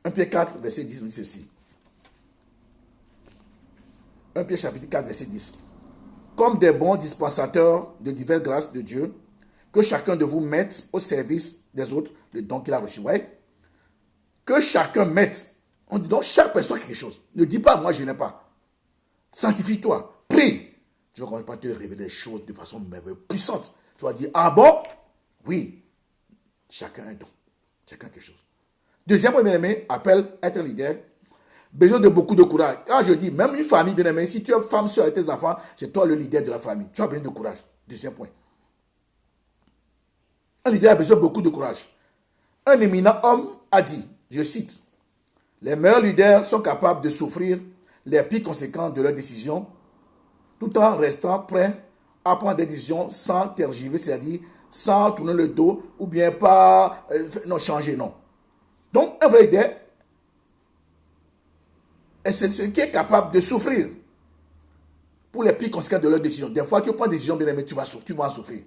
1 Pierre 4, verset 10, nous dit ceci. 1 Pierre chapitre 4, verset 10. Comme des bons dispensateurs de diverses grâces de Dieu, que chacun de vous mette au service des autres le don qu'il a reçu. Ouais? Que chacun mette. On dit donc chaque personne a quelque chose. Ne dis pas, moi je n'ai pas. Sanctifie-toi. Prie. Dieu ne va pas te révéler des choses de façon merveilleuse, puissante. Tu vas dire, ah bon? Oui. Chacun a un don. Chacun a quelque chose. Deuxième point, bien-aimé, appelle être leader. Besoin de beaucoup de courage. Quand je dis, même une famille, bien-aimé, si tu es femme, soeur et tes enfants, c'est toi le leader de la famille. Tu as besoin de courage. Deuxième point. Un leader a besoin de beaucoup de courage. Un éminent homme a dit, je cite, les meilleurs leaders sont capables de souffrir les pires conséquences de leurs décisions, tout en restant prêts à prendre des décisions sans tergiver, c'est-à-dire sans tourner le dos ou bien pas non, changer, non. Donc, un vrai leader, c'est celui qui est capable de souffrir pour les pires conséquences de leurs décisions. Des fois, tu prends des décisions, bien aimé, tu vas en souffrir.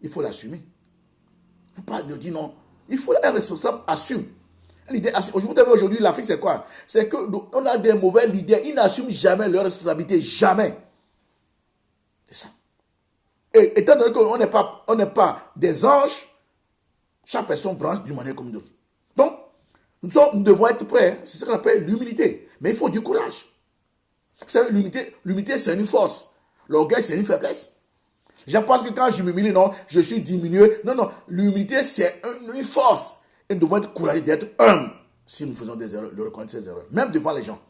Il faut l'assumer. Il ne faut pas le dire non. Il faut être responsable, assume. Aujourd'hui, l'Afrique, c'est quoi? C'est qu'on a des mauvais leaders. Ils n'assument jamais leurs responsabilités. Jamais. C'est ça. Et étant donné qu'on n'est pas des anges, chaque personne branche d'une manière comme d'autre. Donc, nous devons être prêts. C'est ce qu'on appelle l'humilité. Mais il faut du courage. Vous savez, l'humilité, c'est une force. L'orgueil, c'est une faiblesse. Je pense que quand je m'humilie, non, je suis diminué. Non, non. L'humilité, c'est une force. Et nous devons être courageux d'être humbles si nous faisons des erreurs, de reconnaître ces erreurs. Même devant les gens.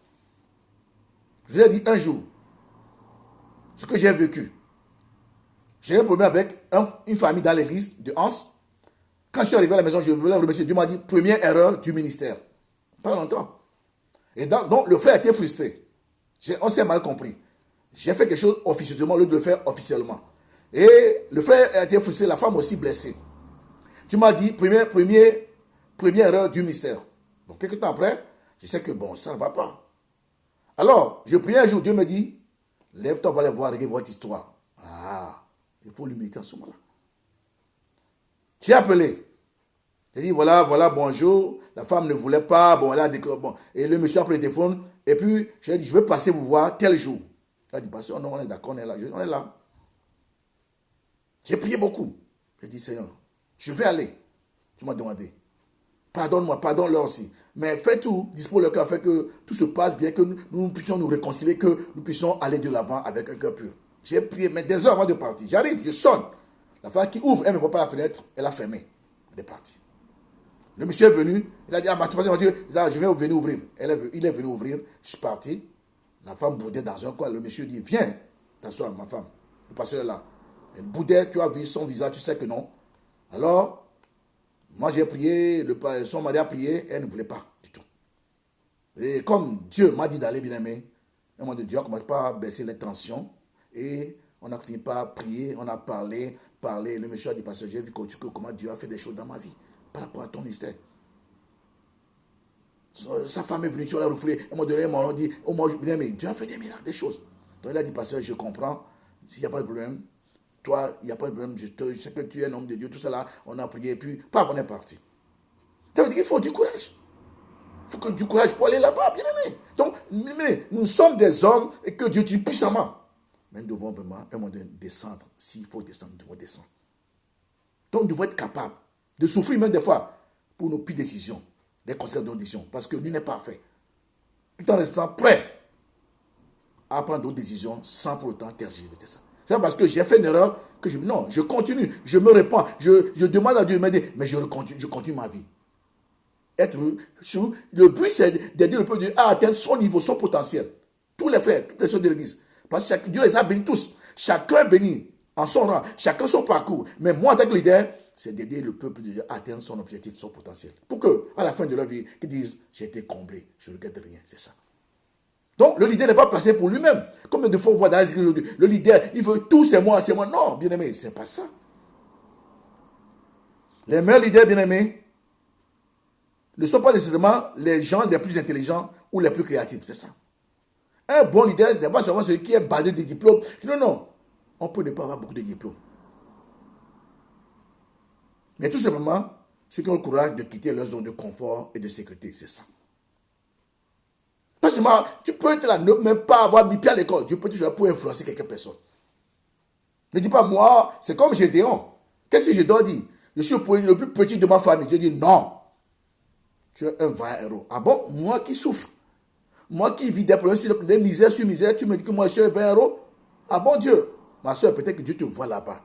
Je vous ai dit un jour, ce que j'ai vécu. J'ai eu un problème avec une famille dans l'église de Hans. Quand je suis arrivé à la maison, je voulais remercier. Dieu m'a dit, première erreur du ministère. Pas longtemps. Et donc, le frère a été frustré. On s'est mal compris. J'ai fait quelque chose officieusement au lieu de le faire officiellement. Et le frère a été frustré, la femme aussi blessée. Tu m'as dit, première erreur du ministère. Donc, quelques temps après, je sais que bon, ça ne va pas. Alors, je prie un jour, Dieu me dit, lève-toi, va aller voir, regarde votre histoire. Ah, il faut l'humilité en ce moment-là. J'ai appelé. J'ai dit, voilà, bonjour. La femme ne voulait pas. Bon, elle a déclaré. Bon. Et le monsieur a pris le téléphone. Et puis, j'ai dit, je vais passer vous voir tel jour. Il a dit, pasteur, non, on est d'accord, on est là. On est là. J'ai prié beaucoup. J'ai dit, Seigneur, je vais aller. Tu m'as demandé. Pardonne-moi, pardonne-leur aussi. Mais fais tout, dispose le cœur, fait que tout se passe bien, que nous puissions nous réconcilier, que nous puissions aller de l'avant avec un cœur pur. J'ai prié, mais des heures avant de partir. J'arrive, je sonne. La femme qui ouvre, elle ne me voit pas la fenêtre, elle a fermé. Elle est partie. Le monsieur est venu, il a dit, je vais venir ouvrir. Il est venu ouvrir, je suis parti. La femme boudait dans un coin. Le monsieur dit, viens, t'assois, ma femme. Le pasteur est là. Elle boudait, tu as vu son visage, tu sais que non. Alors, moi j'ai prié, son mari a prié, elle ne voulait pas du tout. Et comme Dieu m'a dit d'aller bien aimer, le moment de Dieu a commencé par baisser les tensions. Et on a fini par prier, on a parlé. Le monsieur a dit, pasteur, j'ai vu comment Dieu a fait des choses dans ma vie par rapport à ton mystère. Sa femme est venue, tu l'as refoulé. À un moment donné, on dit, oh, moi, mais Dieu a fait des miracles, des choses. Donc il a dit, pasteur, je comprends. S'il n'y a pas de problème, toi, il n'y a pas de problème. Je sais que tu es un homme de Dieu, tout cela. On a prié, et puis, paf, on est parti. Ça veut dire qu'il faut du courage. Il faut que du courage pour aller là-bas, bien aimé. Donc, nous sommes des hommes et que Dieu tue puissamment. Mais nous devons vraiment, à un moment donné, descendre. S'il faut descendre, nous devons descendre. Donc, nous devons être capables de souffrir même des fois pour nos pires décisions, des conséquences de nos décisions, parce que lui n'est pas fait. Tout en restant prêt à prendre d'autres décisions sans pour autant tergiverser. C'est ça. C'est parce que j'ai fait une erreur que je continue, je me répands, je demande à Dieu de m'aider, mais je continue ma vie. Le but, c'est d'aider le peuple de Dieu à atteindre son niveau, son potentiel. Tous les frères, toutes les sœurs de l'église. Parce que Dieu les a bénis tous. Chacun est béni en son rang, chacun son parcours. Mais moi, en tant que leader, c'est d'aider le peuple de Dieu à atteindre son objectif, son potentiel. Pour que, à la fin de leur vie, qu'ils disent, j'ai été comblé, je ne regrette rien. C'est ça. Donc, le leader n'est pas placé pour lui-même. Comme de fois on voit dans le leader, il veut tout, c'est moi, c'est moi. Non, bien-aimé, c'est pas ça. Les meilleurs leaders, bien-aimés, ne sont pas nécessairement les gens les plus intelligents ou les plus créatifs, c'est ça. Un bon leader, c'est pas seulement celui qui est badé de diplômes. Non, non. On peut ne pas avoir beaucoup de diplômes. Mais tout simplement, ceux qui ont le courage de quitter leur zone de confort et de sécurité, c'est ça. Pas seulement, tu peux être là, ne même pas avoir mis pied à l'école. Dieu peut toujours pour influencer quelques personnes. Ne dis pas, moi, c'est comme Gédéon. Qu'est-ce que je dois dire? Je suis le plus petit de ma famille. Je dis non. Tu es un vaillant héros. Ah bon? Moi qui souffre. Moi qui vis des problèmes, des misères sur misère, tu me dis que moi je suis un vaillant héros? Ah bon Dieu? Ma soeur, peut-être que Dieu te voit là-bas.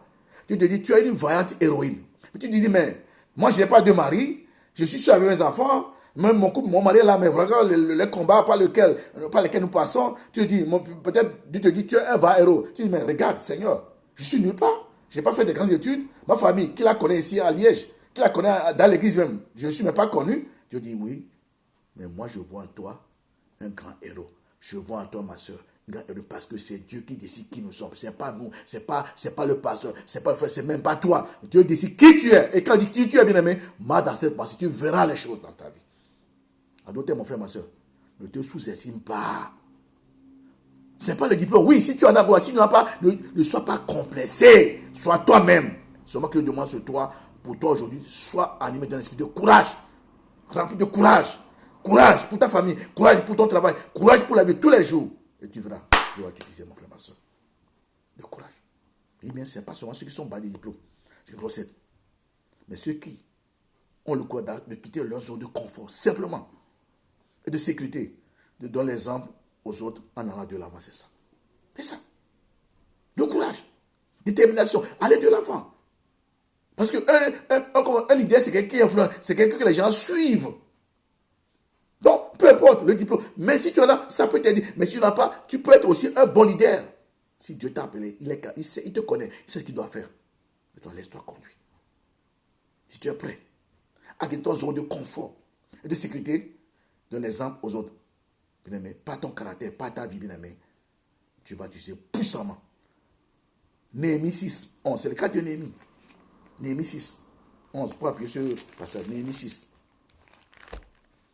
Dieu te dit, tu es une vaillante héroïne. Puis tu te dis, mais moi je n'ai pas de mari, je suis seul avec mes enfants, même mon couple, mon mari est là, mais regarde les combats par lesquels nous passons. Tu te dis, peut-être Dieu te dit, tu es un vaillant héros. Tu dis, mais regarde Seigneur, je suis nulle part. Je n'ai pas fait de grandes études. Ma famille, qui la connaît ici à Liège, qui la connaît dans l'église même, je ne suis même pas connu. Dieu dit, oui, mais moi je vois en toi un grand héros. Je vois en toi, ma soeur, un grand héros, parce que c'est Dieu qui décide qui nous sommes. Ce n'est pas nous, c'est pas le pasteur, c'est pas le frère, c'est même pas toi. Dieu décide qui tu es. Et quand il dit qui tu es, bien aimé, dans cette pensée, tu verras les choses dans ta vie. En d'autres termes, mon frère, ma soeur, ne te sous-estime pas. Ce n'est pas le diplôme. Oui, si tu en as gloire, si tu n'en as pas, ne sois pas complexé. Sois toi-même. C'est moi qui le demande sur toi, pour toi aujourd'hui, sois animé d'un esprit de courage. Rempli de courage. Courage pour ta famille, courage pour ton travail, courage pour la vie tous les jours. Et tu verras, Dieu va t'utiliser, mon frère, ma soeur. Le courage. Eh bien, ce n'est pas seulement ceux qui sont bas des diplômes, je le recette. Mais ceux qui ont le courage de quitter leur zone de confort, simplement, et de sécurité, de donner l'exemple aux autres en allant de l'avant, c'est ça. C'est ça. Le courage, détermination, aller de l'avant. Parce qu'un leader, c'est quelqu'un qui influence, c'est quelqu'un que les gens suivent. Donc, peu importe le diplôme, mais si tu en as, ça peut t'aider. Mais si tu n'en as pas, tu peux être aussi un bon leader. Si Dieu t'a appelé, il te connaît, il sait ce qu'il doit faire. Mais toi, laisse-toi conduire. Si tu es prêt à quitter ton zone de confort et de sécurité, donne l'exemple aux autres. Bien-aimé, pas ton caractère, pas ta vie, bien-aimé. Tu vas utiliser puissamment. Néhémie 6, 11, c'est le cas de Néhémie. Néhémie 6, 11, pour appuyer sur le passage. Néhémie 6.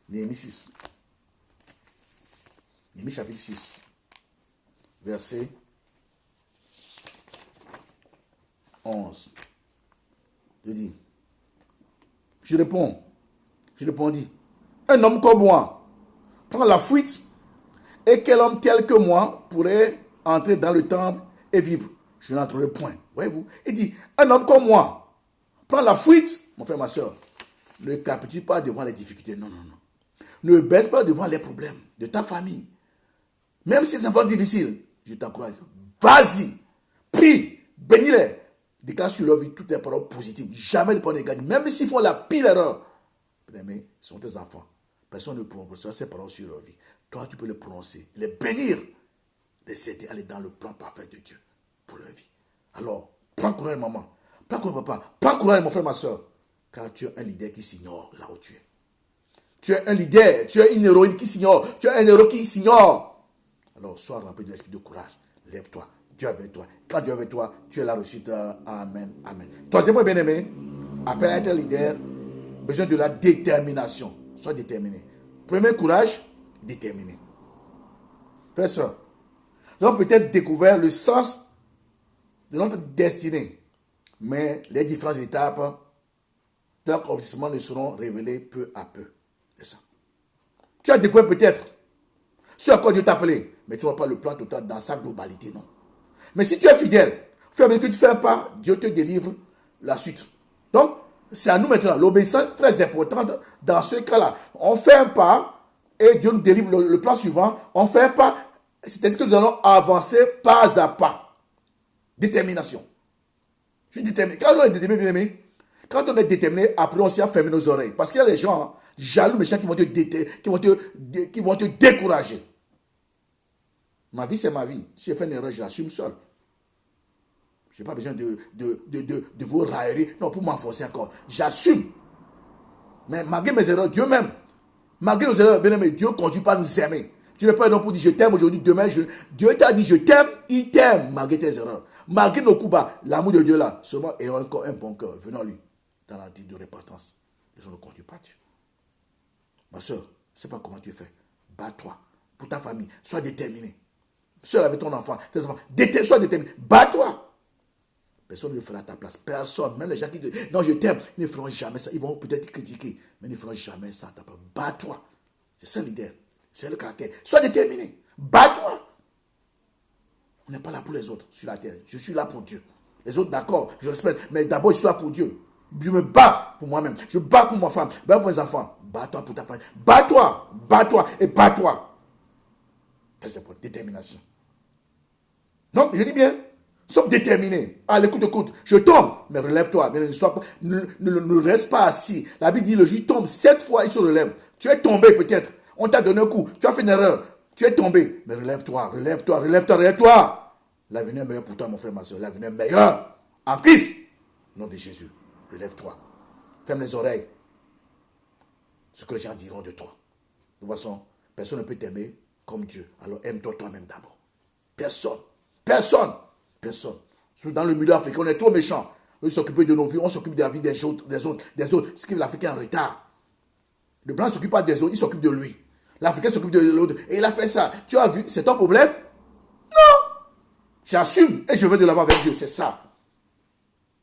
Néhémie 6. Néhémie chapitre 6. Verset 11. Je dis. Je répondis. Un homme comme moi prend la fuite, et quel homme tel que moi pourrait entrer dans le temple et vivre? Je n'entrerai point. Voyez-vous? Il dit, un homme comme moi prend la fuite, mon frère, ma soeur, ne capitule pas devant les difficultés. Non, non, non. Ne baisse pas devant les problèmes de ta famille. Même si c'est encore difficile, je t'encourage. Vas-y, prie, bénis-les. Déclare sur leur vie toutes les paroles positives. Jamais de paroles négatives. Même s'ils font la pire erreur. Mais ce sont tes enfants. Personne ne prononce ces paroles sur leur vie. Toi, tu peux les prononcer, les bénir, les aider à aller dans le plan parfait de Dieu pour leur vie. Alors, prends courage, maman. Prends courage, papa. Prends courage, mon frère, ma soeur. Car tu es un leader qui s'ignore là où tu es. Tu es un leader, tu es une héroïne qui s'ignore, tu es un héros qui s'ignore. Alors, sois rempli de l'esprit de courage. Lève-toi, Dieu est avec toi. Quand Dieu est avec toi, tu es la réussite. Amen, amen. Troisième point, bien-aimé, après être un leader, besoin de la détermination. Sois déterminé. Premier courage, déterminé. Frère, soeur, nous avons peut-être découvert le sens de notre destinée, mais les différentes étapes de l'accomplissement ne seront révélées peu à peu. C'est ça. Tu as découvert peut-être ce à quoi Dieu t'a appelé, mais tu n'auras pas le plan total dans sa globalité, non. Mais si tu es fidèle, tu as bien que tu fais un pas, Dieu te délivre la suite. Donc, c'est à nous maintenant. L'obéissance est très importante dans ce cas-là. On fait un pas et Dieu nous délivre le plan suivant. On fait un pas, c'est-à-dire que nous allons avancer pas à pas. Détermination. Je suis déterminé. Quand on est déterminé, bien aimé, quand on est déterminé, après on s'y a fermé nos oreilles. Parce qu'il y a des gens jaloux, méchants qui vont te décourager. Ma vie, c'est ma vie. Si j'ai fait une erreur, je l'assume seul. Je n'ai pas besoin de vous raillerie. Non, pour m'enfoncer encore. J'assume. Mais malgré mes erreurs, Dieu m'aime. Malgré nos erreurs, bien aimé, Dieu conduit par nous aimer. Tu n'es pas un homme pour dire je t'aime aujourd'hui, demain. Dieu t'a dit je t'aime, il t'aime malgré tes erreurs. Malgré nos coups bas, l'amour de Dieu là, seulement ayant encore un bon cœur, venons à lui dans la vie de repentance. Les gens ne continuent pas Dieu. Ma soeur, je ne sais pas comment tu fais. Bats-toi pour ta famille. Sois déterminé. Seul avec ton enfant, tes enfants. Sois déterminé. Bats-toi. Personne ne le fera à ta place. Personne. Même les gens qui disent non, je t'aime, ils ne feront jamais ça. Ils vont peut-être critiquer, mais ils ne feront jamais ça à ta place. Bats-toi. C'est ça l'idée. C'est le caractère. Sois déterminé. Bats-toi. On n'est pas là pour les autres sur la terre. Je suis là pour Dieu. Les autres, d'accord, je respecte. Mais d'abord, je suis là pour Dieu. Je me bats pour moi-même. Je me bats pour ma femme. Bats pour mes enfants. Bats-toi pour ta famille. Bats-toi. Bats-toi et bats-toi. C'est pour détermination. Non, je dis bien. Sois déterminé. Allez, écoute. Je tombe. Mais relève-toi. Ne reste pas assis. La Bible dit le juge tombe 7 fois, il se relève. Tu es tombé peut-être. On t'a donné un coup. Tu as fait une erreur. Tu es tombé. Mais relève-toi. L'avenir est meilleur pour toi, mon frère, ma soeur. L'avenir est meilleur en Christ. Au nom de Jésus. Relève-toi. Ferme les oreilles. Ce que les gens diront de toi. De toute façon, personne ne peut t'aimer comme Dieu. Alors aime-toi toi-même d'abord. Personne. Dans le milieu africain, on est trop méchants. On s'occupe de nos vies, on s'occupe de la vie des autres. Ce qui fait l'Africain en retard. Le blanc ne s'occupe pas des autres, il s'occupe de lui. L'Africain s'occupe de l'autre. Et il a fait ça. Tu as vu, c'est ton problème? Non. J'assume et je vais de l'avant avec Dieu. C'est ça.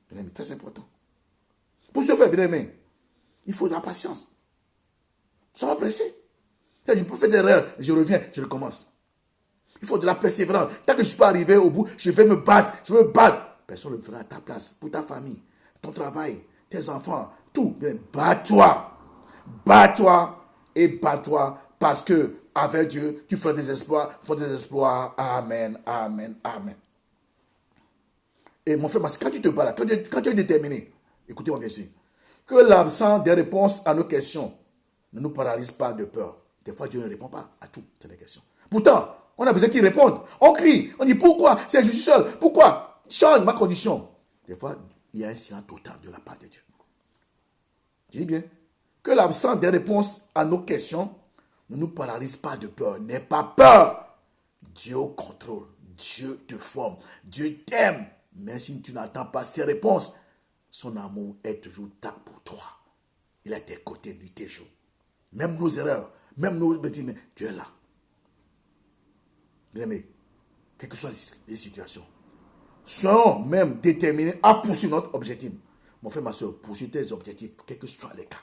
Bien aimé, très important. Pour ce faire, bien aimé, il faut de la patience. Ça va presser. Je peux faire des erreurs, je reviens, je recommence. Il faut de la persévérance. Tant que je ne suis pas arrivé au bout, je vais me battre. Personne ne le fera à ta place. Pour ta famille, ton travail, tes enfants, tout. Mais bats-toi. Bats-toi et bats-toi parce que avec Dieu, tu feras des exploits. Amen. Et mon frère, quand tu te bats là, quand tu es déterminé, écoutez-moi bien sûr, que l'absence des réponses à nos questions ne nous paralyse pas de peur. Des fois, Dieu ne répond pas à toutes les questions. Pourtant, on a besoin qu'il réponde. On crie, on dit pourquoi? C'est je suis seul. Pourquoi? Change ma condition. Des fois, il y a un silence total de la part de Dieu. Je dis bien, que l'absence des réponses à nos questions ne nous paralyse pas de peur. N'aie pas peur. Dieu contrôle. Dieu te forme. Dieu t'aime. Mais si tu n'attends pas ses réponses, son amour est toujours là pour toi. Il est à tes côtés nuit et jour. Même nos erreurs, même nos bêtises, Dieu est là. Bien aimé, quelles que soient les situations, soyons même déterminés à poursuivre notre objectif. Mon frère, ma soeur, poursuis tes objectifs, quels que soient les cas.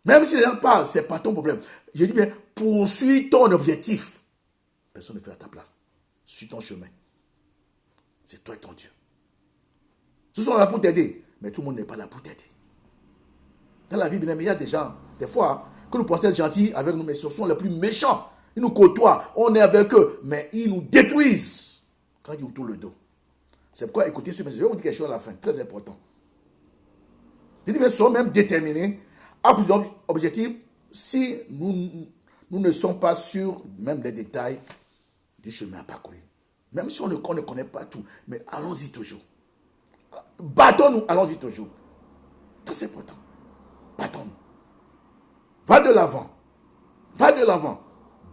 Même si les gens parlent, ce n'est pas ton problème. Je dis bien, poursuis ton objectif. Personne ne fait à ta place. Suis ton chemin. C'est toi et ton Dieu. Ils sont là pour t'aider, mais tout le monde n'est pas là pour t'aider. Dans la vie, bien aimé, il y a des gens, des fois, que nous pensons être gentils avec nous, mais ce sont les plus méchants. Ils nous côtoient, on est avec eux, mais ils nous détruisent quand ils nous tournent le dos. C'est pourquoi, écoutez ce message, je vais vous dire quelque chose à la fin, très important. Je dis, mais soyons même déterminés à plusieurs objectifs si nous ne sommes pas sûrs, même des détails du chemin à parcourir. Même si on ne connaît pas tout, mais allons-y toujours. Battons-nous, allons-y toujours. Très important. Battons-nous. Va de l'avant.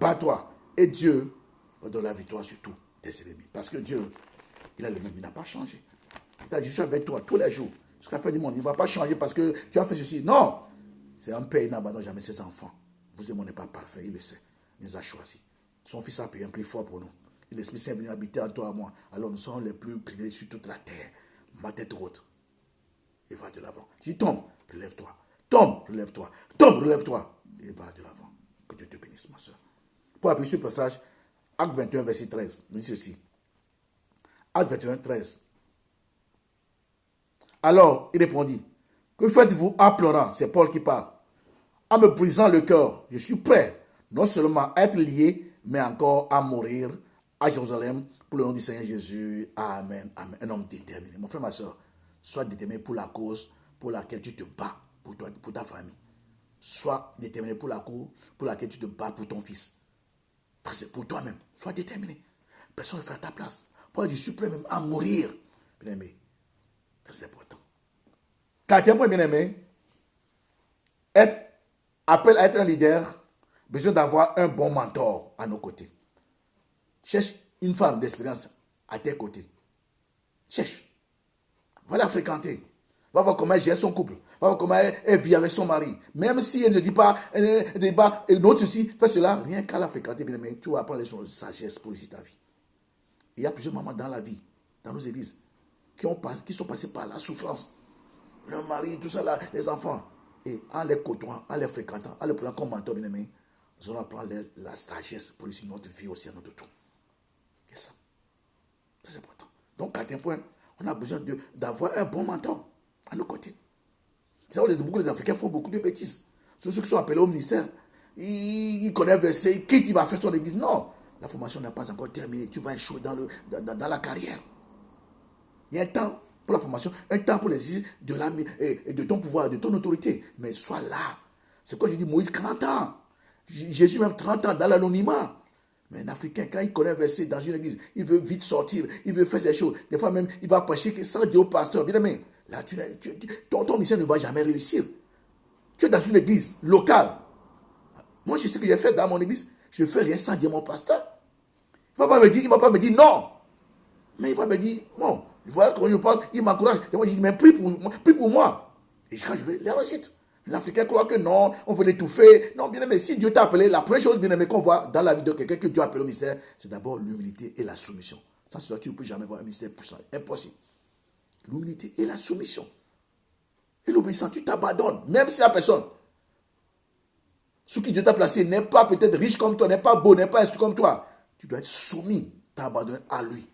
Bats-toi. Et Dieu va donner la victoire sur tous tes ennemis. Parce que Dieu, il a le même, il n'a pas changé. Il a dit, je suis avec toi tous les jours. Jusqu'à la fin du monde. Il ne va pas changer parce que tu as fait ceci. Non. C'est un père, il n'abandonne jamais ses enfants. Vous et moi, on n'est pas parfait, il le sait. Il nous a choisis. Son fils a payé un prix fort pour nous. Et l'Esprit Saint est venu habiter en toi et moi. Alors nous sommes les plus privilégiés sur toute la terre. Ma tête haute. Et va de l'avant. Si tombe, relève-toi. Tombe, relève-toi. Et va de l'avant. Que Dieu te bénisse, ma soeur. Pour appuyer ce passage, Acte 21, verset 13, nous dit ceci. Acte 21, 13. Alors, il répondit, que faites-vous en pleurant? C'est Paul qui parle. En me brisant le cœur, je suis prêt, non seulement à être lié, mais encore à mourir à Jérusalem pour le nom du Seigneur Jésus. Amen. Un homme déterminé. Mon frère, ma soeur, sois déterminé pour la cause pour laquelle tu te bats, pour toi, pour ta famille. Sois déterminé pour la cause pour laquelle tu te bats pour ton fils. Parce que pour toi-même, sois déterminé. Personne ne fera ta place. Pour je suis prêt même à mourir. Bien aimé, c'est important. Quatrième point, bien aimé, appelle à être un leader, besoin d'avoir un bon mentor à nos côtés. Cherche une femme d'expérience à tes côtés. Cherche. Va la fréquenter. Va voir comment elle gère son couple. Va voir comment elle vit avec son mari. Même si elle ne dit pas, et l'autre aussi fait cela, rien qu'à la fréquenter, bien aimé, tu vas apprendre les choses de sagesse pour réussir ta vie. Il y a plusieurs mamans dans la vie, dans nos églises, qui sont passées par la souffrance. Le mari, tout ça là, les enfants. Et en les côtoyant, en les fréquentant, en les prenant comme mentor, bien aimé, nous allons apprendre la sagesse pour réussir notre vie aussi à notre tour. C'est ça. C'est important. Donc, à un point, on a besoin d'avoir un bon mentor à nos côtés. C'est vrai, beaucoup d'Africains font beaucoup de bêtises. Ceux qui sont appelés au ministère, ils connaissent verset, ils quittent, il va faire son église. Non, la formation n'est pas encore terminée. Tu vas échouer dans la carrière. Il y a un temps pour la formation, un temps pour l'exercice de ton pouvoir, de ton autorité. Mais sois là. C'est quoi je dis, Moïse, 40 ans. Jésus même 30 ans dans l'anonymat. Mais un Africain, quand il connaît un verset dans une église, il veut vite sortir, il veut faire ces choses. Des fois même, il va prêcher sans dire au pasteur, bien aimé, là, ton mission ne va jamais réussir. Tu es dans une église locale. Moi, je sais ce que j'ai fait dans mon église. Je ne fais rien sans dire à mon pasteur. Il ne va pas me dire non. Mais il va me dire, bon, voilà comment je pense, il m'encourage. Et moi, je dis, mais prie pour moi. Et quand je vais, les réussites. L'Africain croit que non, on veut l'étouffer. Non, bien aimé, si Dieu t'a appelé, la première chose, bien aimé, qu'on voit dans la vie de quelqu'un que Dieu a appelé au ministère, c'est d'abord l'humilité et la soumission. Sans cela, tu ne peux jamais voir un ministère puissant. Impossible. L'humilité et la soumission. Et l'obéissance, tu t'abandonnes. Même si la personne sous qui Dieu t'a placé n'est pas peut-être riche comme toi, n'est pas beau, n'est pas instruit comme toi, tu dois être soumis, t'abandonner à lui.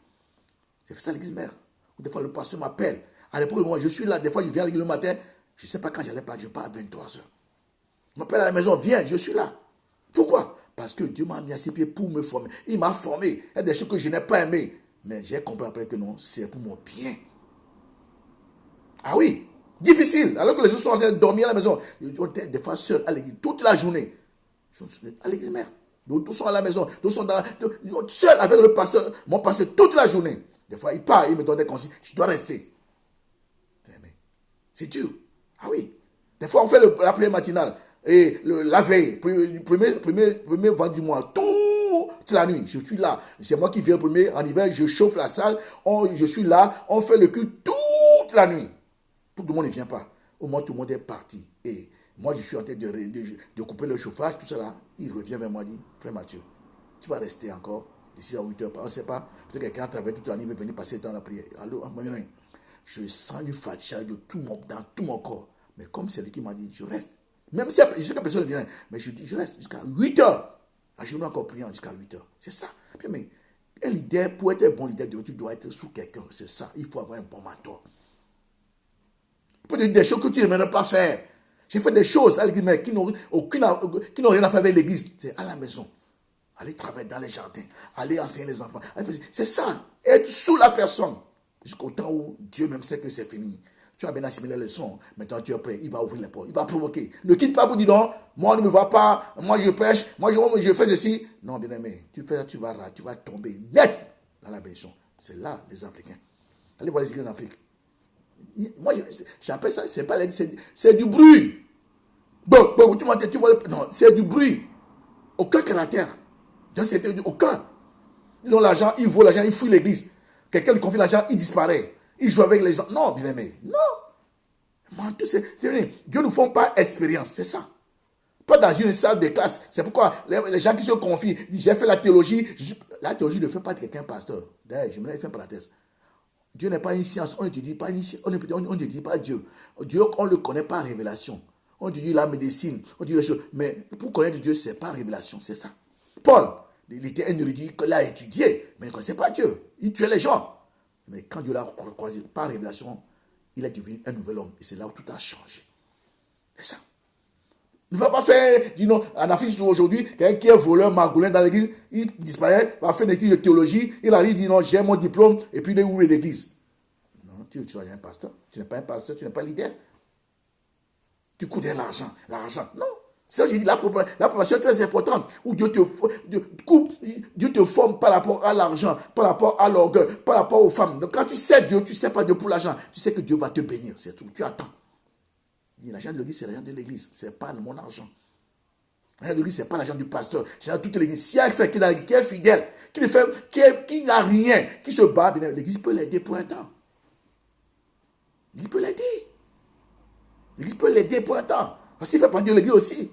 J'ai fait ça à l'église mère. Des fois, le pasteur m'appelle. À l'époque, moi, je suis là. Des fois, je viens à l'église le matin. Je ne sais pas quand j'allais pas. Je pars à 23h. Il m'appelle à la maison. Viens, je suis là. Pourquoi? Parce que Dieu m'a mis à ses pieds pour me former. Il m'a formé. Il y a des choses que je n'ai pas aimées. Mais j'ai compris après que non, c'est pour mon bien. Ah oui, difficile. Alors que les gens sont en train de dormir à la maison. Des fois, seuls à l'église, toute la journée. À l'église mère. D'autres sont à la maison. D'autres sont seuls avec le pasteur. Mon pasteur toute la journée. Des fois, il part, il me donne des consignes. Je dois rester. C'est dur. Ah oui. Des fois, on fait la prière matinale. Et la veille, premier vendredi du mois, toute la nuit, je suis là. C'est moi qui viens le premier. En hiver, je chauffe la salle. Je suis là. On fait le culte toute la nuit. Tout le monde ne vient pas. Au moins, tout le monde est parti. Et moi, je suis en train de couper le chauffage, tout ça là. Il revient vers moi et dit, frère Mathieu, tu vas rester encore d'ici à 8 heures. On ne sait pas. Peut-être que quelqu'un a travaillé toute la nuit, veut venir passer le temps dans la prière. Alors, je sens une fatigue dans tout mon corps. Mais comme c'est lui qui m'a dit, je reste. Même si je sais que personne ne vient, mais je dis, je reste jusqu'à 8 heures. La journée encore priant jusqu'à 8 heures. C'est ça. Mais un leader, pour être un bon leader, tu dois être sous quelqu'un. C'est ça. Il faut avoir un bon mentor. Il peut dire des choses que tu n'aimerais pas faire. J'ai fait des choses à l'église, mais qui n'ont rien à faire avec l'église. C'est à la maison. Aller travailler dans les jardins. Aller enseigner les enfants. C'est ça. Être sous la personne. Jusqu'au temps où Dieu même sait que c'est fini. Tu as bien assimilé les leçons. Maintenant tu es prêt. Il va ouvrir les portes. Il va provoquer. Ne quitte pas pour dire non. Moi on ne me voit pas. Moi je prêche. Moi je fais ceci. Non bien aimé. Tu fais ça, tu vas tomber net dans la bénédiction. C'est là les Africains. Allez voir les églises en Afrique. Moi j'appelle ça. C'est pas c'est du bruit. Bon, tu vois non, c'est du bruit. Aucun caractère. Aucun. Ils ont l'argent, ils volent l'argent, ils fouillent l'église. Quelqu'un lui confie l'argent, il disparaît. Il joue avec les gens. Non, bien aimé. Non. Dieu ne font pas expérience, c'est ça. Pas dans une salle de classe. C'est pourquoi les gens qui se confient, disent, j'ai fait la théologie. La théologie ne fait pas de quelqu'un pasteur. D'ailleurs, je me l'ai fait par la thèse. Dieu n'est pas une science. On ne te dit pas Dieu. Dieu, on ne le connaît pas en révélation. On te dit la médecine. On dit les choses. Mais pour connaître Dieu, c'est pas révélation, c'est ça. Paul, il était un érudit qu'il a étudié, mais il ne connaissait pas Dieu. Il tuait les gens. Mais quand Dieu l'a croisé par révélation, il est devenu un nouvel homme. Et c'est là où tout a changé. C'est ça. Il ne va pas faire, dis non, en Afrique aujourd'hui, quelqu'un qui est voleur, margoulin dans l'église, il disparaît, va faire une étude de théologie, il arrive, il dit non, j'ai mon diplôme, et puis il ouvre l'église. Non, tu es un pasteur. Tu n'es pas un pasteur, tu n'es pas leader. Tu coûtes de l'argent. Non. C'est ça que j'ai dit, l'approbation est très importante, où Dieu te forme par rapport à l'argent, par rapport à l'orgueil, par rapport aux femmes. Donc quand tu sais Dieu, tu ne sais pas Dieu pour l'argent, tu sais que Dieu va te bénir, c'est tout, tu attends. L'argent de l'église, c'est l'argent de l'église, c'est pas mon argent. L'argent de l'église, ce n'est pas l'argent du pasteur. C'est l'argent de toute l'église. Si il y a quelqu'un qui est fidèle, qui n'a rien, qui se bat, l'église peut l'aider pour un temps. L'église peut l'aider. L'église peut l'aider pour un temps. Parce qu'il fait partie de l'église aussi.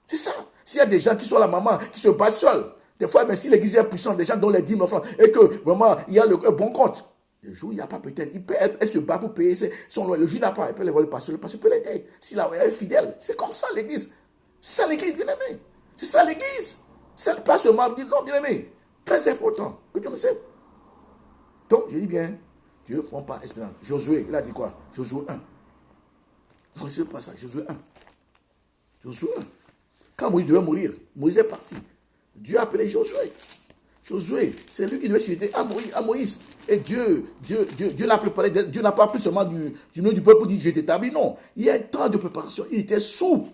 C'est ça. S'il y a des gens qui sont la maman, qui se battent seuls, des fois, mais si l'église est puissante, des gens donnent les 10 000 francs, et que vraiment, il y a un bon compte. Le jour, il n'y a pas peut-être. Elle se bat pour payer son loyer. Le jour, il n'a pas. Elle peut aller voir le pasteur peut l'aider. S'il est fidèle. C'est comme ça l'église. C'est ça l'église, bien aimé. C'est ça l'église. C'est pas seulement dire non, bien aimé. Très important. Que Dieu me sait. Donc, je dis bien, Dieu ne prend pas espérance. Josué, il a dit quoi? Josué 1. Vous connaissez pas ça? Josué 1. Josué 1. Quand Moïse devait mourir, Moïse est parti. Dieu a appelé Josué. Josué, c'est lui qui devait succéder à Moïse. Et Dieu l'a préparé. Dieu n'a pas appelé seulement du nom du peuple pour dire je t'établis. Non. Il y a un temps de préparation. Il était sous.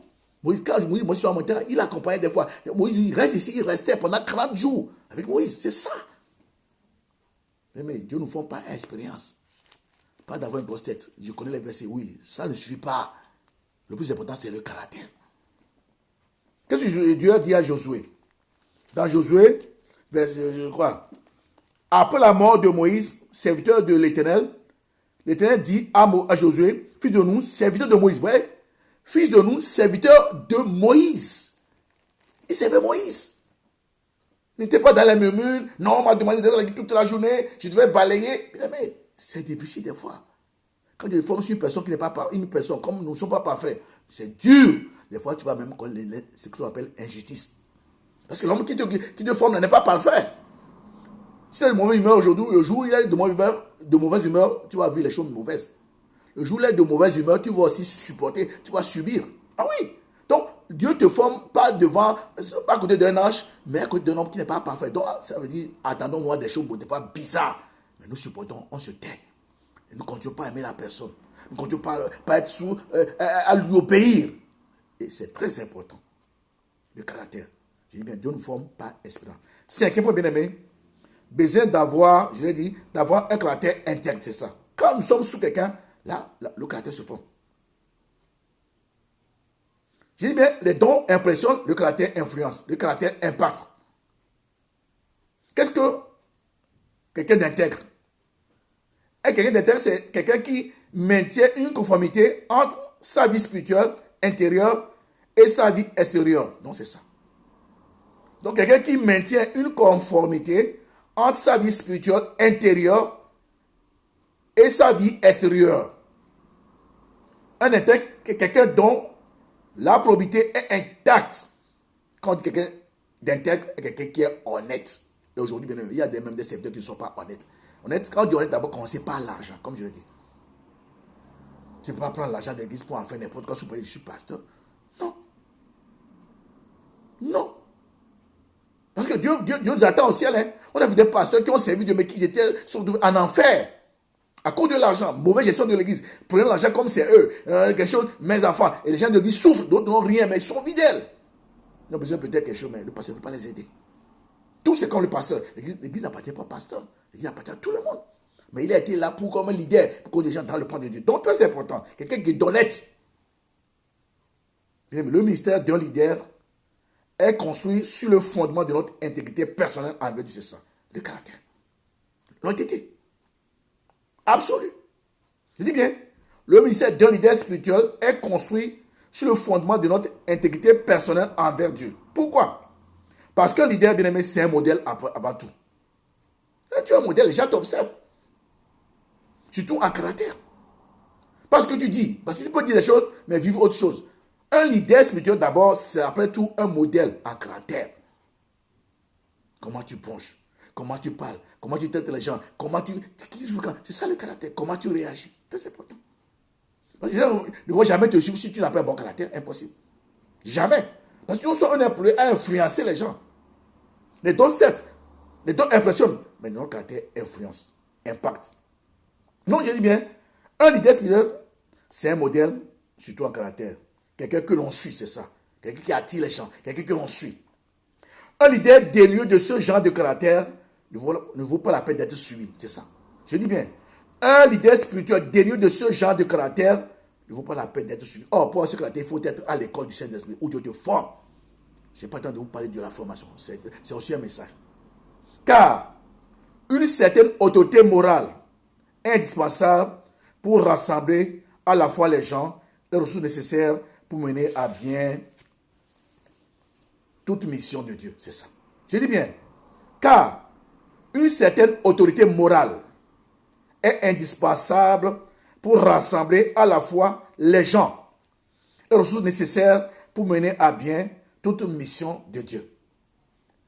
Moïse, quand Moïse sur la montagne, il accompagnait des fois. Moïse, il reste ici, il restait pendant 40 jours avec Moïse. C'est ça. Mais Dieu ne nous fait pas expérience. Pas d'avoir une grosse tête. Je connais les versets, oui. Ça ne suffit pas. Le plus important, c'est le caractère. Qu'est-ce que Dieu a dit à Josué? Dans Josué, je crois, après la mort de Moïse, serviteur de l'Éternel, l'Éternel dit à Josué, fils de nous, serviteur de Moïse. Ouais, fils de nous, serviteur de Moïse. Il servait Moïse. Il n'était pas dans les murmures. Non, on m'a demandé d'être toute la journée. Je devais balayer. Mais c'est difficile des fois. Quand tu formes sur une personne qui n'est pas une personne, comme nous ne sommes pas parfaits, c'est dur. Des fois, tu vas même connaître ce que l'on appelle injustice. Parce que l'homme qui te forme n'est pas parfait. Si tu as de mauvaise humeur aujourd'hui, le jour où il est de mauvaise humeur, tu vas vivre les choses mauvaises. Le jour où il est de mauvaise humeur, tu vas aussi supporter, tu vas subir. Ah oui. Donc, Dieu ne te forme pas à côté d'un ange, mais à côté d'un homme qui n'est pas parfait. Donc, ça veut dire, attendons-nous des choses des fois bizarres. Mais nous supportons, on se tait. Et nous ne continuons pas à aimer la personne. Nous ne continuons pas à être à lui obéir. Et c'est très important. Le caractère. Je dis bien, Dieu ne forme pas espérant. Cinquième point, bien aimé, besoin d'avoir, je l'ai dit, d'avoir un caractère intègre, c'est ça. Quand nous sommes sous quelqu'un, là, le caractère se forme. Je dis bien, les dons impressionnent, le caractère influence, le caractère impacte. Qu'est-ce que quelqu'un d'intègre? Et quelqu'un d'intègre, c'est quelqu'un qui maintient une conformité entre sa vie spirituelle intérieure et sa vie extérieure. Donc, c'est ça. Donc, quelqu'un qui maintient une conformité entre sa vie spirituelle intérieure et sa vie extérieure. Un intègre, quelqu'un dont la probité est intacte. Quand on dit quelqu'un d'intègre, quelqu'un qui est honnête. Et aujourd'hui, bien il y a même des serviteurs qui ne sont pas honnêtes. Quand on dit honnête, d'abord, commencez par l'argent, comme je l'ai dit. Tu ne peux pas prendre l'argent de l'église pour en faire n'importe quoi. Je suis pasteur. Non. Non. Parce que Dieu nous attend au ciel. Hein. On a vu des pasteurs qui ont servi Dieu, mais qui étaient en enfer. À cause de l'argent, mauvaise gestion de l'église. Prenez l'argent comme c'est eux. Quelque chose, mes enfants. Et les gens de l'église souffrent, d'autres n'ont rien, mais ils sont fidèles. Ils ont besoin peut-être quelque chose, mais le pasteur ne veut pas les aider. Tout c'est comme le pasteur. L'église n'appartient pas au pasteur. L'église appartient à tout le monde. Mais il a été là pour comme un leader, pour que les gens dans le plan de Dieu. Donc très important. Quelqu'un qui est honnête. Le ministère d'un leader est construit sur le fondement de notre intégrité personnelle envers Dieu, c'est ça. Le caractère. L'honnêteté. Absolue. Je dis bien, le ministère d'un leader spirituel est construit sur le fondement de notre intégrité personnelle envers Dieu. Pourquoi? Parce qu'un leader bien-aimé, c'est un modèle avant tout. Quand tu es un modèle, les gens t'observent. Surtout en caractère. Parce que tu dis, parce que tu peux dire des choses, mais vivre autre chose. Un leader spirituel, d'abord, c'est après tout un modèle en caractère. Comment tu penches, comment tu parles, comment tu traites les gens, comment tu... C'est ça le caractère, comment tu réagis. C'est important. Parce que les gens ne vont jamais te suivre si tu n'as pas un bon caractère, impossible. Jamais. Parce que nous sommes un employé à influencer les gens. Les dons, certes, les dons impressionnent, mais notre caractère influence, impacte. Donc, je dis bien, un leader spirituel, c'est un modèle, surtout en caractère. Quelqu'un que l'on suit, c'est ça. Quelqu'un qui attire les gens, quelqu'un que l'on suit. Un leader délieu de ce genre de caractère ne vaut pas la peine d'être suivi, c'est ça. Je dis bien, un leader spirituel délieu de ce genre de caractère ne vaut pas la peine d'être suivi. Or, pour ce caractère, il faut être à l'école du Saint-Esprit où Dieu te forme. Je n'ai pas le temps de vous parler de la formation. C'est aussi un message. Car une certaine autorité morale est indispensable pour rassembler à la fois les gens, les ressources nécessaires pour mener à bien toute mission de Dieu. C'est ça. Je dis bien. Car une certaine autorité morale est indispensable pour rassembler à la fois les gens, les ressources nécessaires pour mener à bien toute mission de Dieu.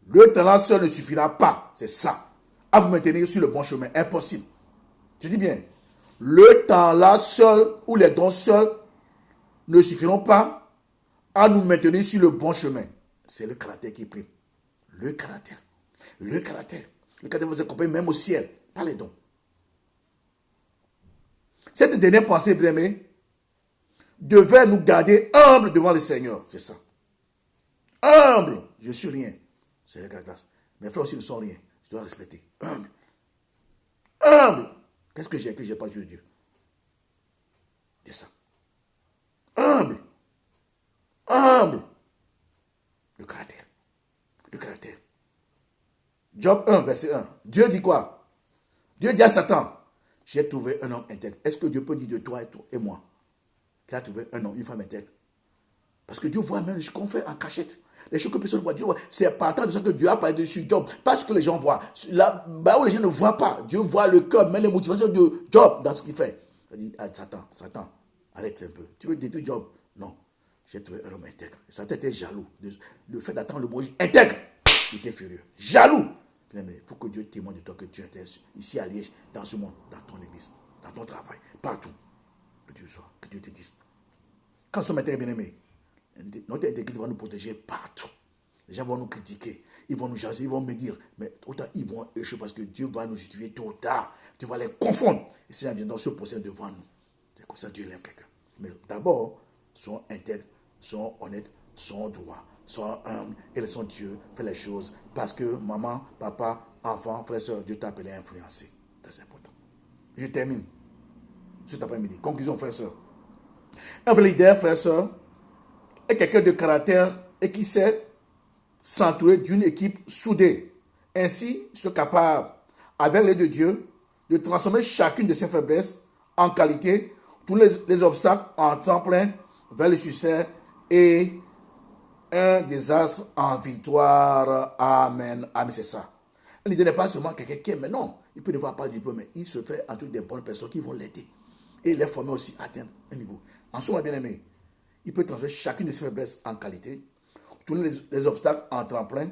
Le talent seul ne suffira pas, c'est ça, à vous maintenir sur le bon chemin. Impossible. Je dis bien, le talent seul ou les dons seuls ne suffiront pas à nous maintenir sur le bon chemin. C'est le caractère qui prime. Le caractère. Le caractère. Le caractère vous accompagne même au ciel, pas les dons. Cette dernière pensée, bien aimée, devait nous garder humbles devant le Seigneur. C'est ça. Humble. Je suis rien. C'est la grâce. Mes frères aussi ne sont rien. Je dois respecter. Humble. Humble. Qu'est-ce que j'ai que je n'ai pas joué de Dieu? C'est ça. Humble. Humble. Le caractère. Le caractère. Job 1, verset 1. Dieu dit quoi? Dieu dit à Satan, j'ai trouvé un homme intègre. Est-ce que Dieu peut dire de toi et moi qu'il a trouvé un homme, une femme intègre? Parce que Dieu voit même ce qu'on fait en cachette. Les choses que personne ne voit. Dieu voit. C'est partant de ça que Dieu a parlé dessus Job. Pas ce que les gens voient. Là où les gens ne voient pas. Dieu voit le cœur, même les motivations de Job dans ce qu'il fait. Il dit, ah, Satan, arrête un peu. Tu veux détruire Job? Non. J'ai trouvé un homme intègre. Satan était jaloux. Le fait d'attendre le mot intègre. Il était furieux. Jaloux. Mais pour que Dieu témoigne de toi que tu étais ici à Liège, dans ce monde, dans ton église, dans ton travail, partout. Que Dieu soit, que Dieu te dise. Quand nous sommes intègres, bien-aimés, notre intégrité va nous protéger partout. Les gens vont nous critiquer, ils vont nous jaser, ils vont me dire, mais autant ils vont échouer parce que Dieu va nous justifier tôt ou tard. Dieu va les confondre. Et ces gens viendront se poser devant nous. C'est comme ça que Dieu lève quelqu'un. Mais d'abord, sois intègre, sois honnête, sois droit, sois humble et laissons Dieu faire les choses. Parce que maman, papa, enfant, frère, soeur, Dieu t'a appelé à influencer. Très important. Je termine cet après-midi. Conclusion, frère, soeur. Un vrai leader, frère, soeur, est quelqu'un de caractère et qui sait s'entourer d'une équipe soudée. Ainsi, il sera capable, avec l'aide de Dieu, de transformer chacune de ses faiblesses en qualité, tous les obstacles en temps plein vers le succès et un désastre en victoire. Amen. Amen, c'est ça. Un leader n'est pas seulement quelqu'un qui aime, mais non, il peut ne voir pas du diplôme, mais il se fait entourer des bonnes personnes qui vont l'aider. Et les former aussi à atteindre un niveau. En soi, bien aimé, il peut transformer chacune de ses faiblesses en qualité, tourner les obstacles en tremplin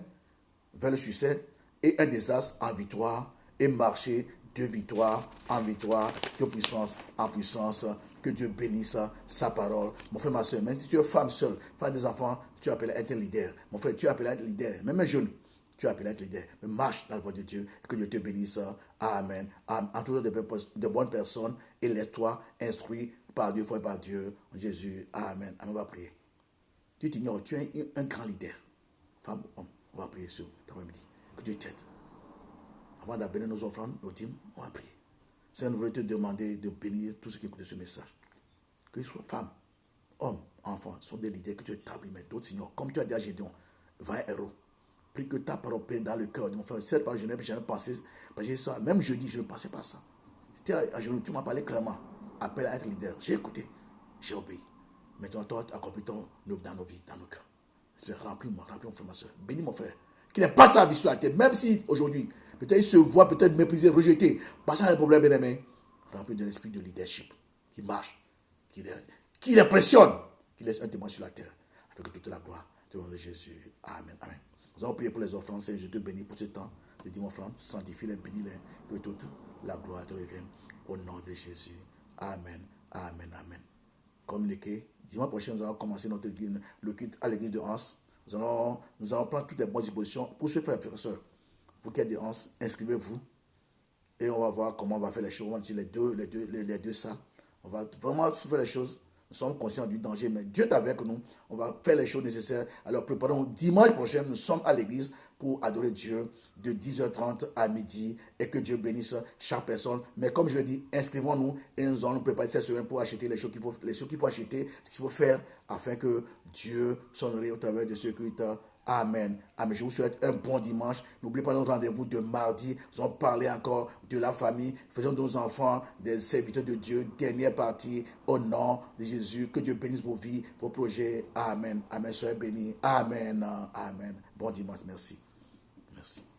vers le succès et un désastre en victoire et marcher de victoire en victoire, de puissance en puissance. Que Dieu bénisse sa parole. Mon frère, ma soeur, même si tu es femme seule, femme des enfants, tu es appelé à être un leader. Mon frère, tu es appelé à être leader. Même un jeune, tu es appelé à être leader. Mais marche dans la voie de Dieu. Que Dieu te bénisse. Amen. Entoure de bonnes personnes et laisse-toi instruire par Dieu, formé par Dieu. Jésus. Amen. Amen. On va prier. Tu t'ignores, tu es un grand leader. Femme, homme, on va prier sur cet après-midi. Que Dieu t'aide. Avant d'abonner nos offrandes, nos dîmes, on va prier. Seigneur, nous voulons te demander de bénir tous ceux qui écoutent ce message. Qu'ils soient femmes, hommes, enfants, sont des leaders que tu établis, mais d'autres, Seigneur, comme tu as dit à Gédéon, va héros. Prie que ta parole paie dans le cœur de mon frère. Cette parole, je n'ai jamais pensé, parce que ça, même jeudi, je ne pensais pas ça. J'étais à genoux, tu m'as parlé clairement. Appel à être leader. J'ai écouté, j'ai obéi. Maintenant, toi, accomplis ton œuvre dans nos vies, dans nos cœurs. Remplis-moi, remplis mon frère, ma soeur. Bénis mon frère. Qu'il n'ait pas sa vie sur la tête, même si aujourd'hui, peut-être il se voit peut-être méprisé, rejeté. Pas ça le problème, bien aimé. Rempli de l'esprit de leadership qui marche, qui impressionne, qui laisse un témoin sur la terre. Avec toute la gloire, au nom de Jésus. Amen. Amen. Nous allons prier pour les offrandes. Seigneur, je te bénis pour ce temps de dire mon frère, sanctifie-les, bénis-les, que toute la gloire te revienne. Au nom de Jésus. Amen. Amen. Amen. Communiquez. Dimanche prochain, nous allons commencer le culte à l'église de Hans. Nous allons prendre toutes les bonnes dispositions pour se faire, frères et sœurs. Vous qui êtes de Hans, inscrivez-vous. Et on va voir comment on va faire les choses. On va dire les deux salles. On va vraiment faire les choses. Nous sommes conscients du danger, mais Dieu est avec nous. On va faire les choses nécessaires. Alors préparons. Dimanche prochain, nous sommes à l'église pour adorer Dieu de 10h30 à midi et que Dieu bénisse chaque personne. Mais comme je l'ai dit, inscrivons-nous et nous allons nous préparer cette semaine pour acheter les choses qu'il faut acheter, ce qu'il faut faire afin que Dieu sonnerait au travers de ce culte Amen. Amen. Je vous souhaite un bon dimanche. N'oubliez pas notre rendez-vous de mardi. Nous allons parler encore de la famille. Faisons de nos enfants des serviteurs de Dieu. Dernière partie. Au nom de Jésus. Que Dieu bénisse vos vies, vos projets. Amen. Amen. Soyez bénis. Amen. Amen. Bon dimanche. Merci. Merci.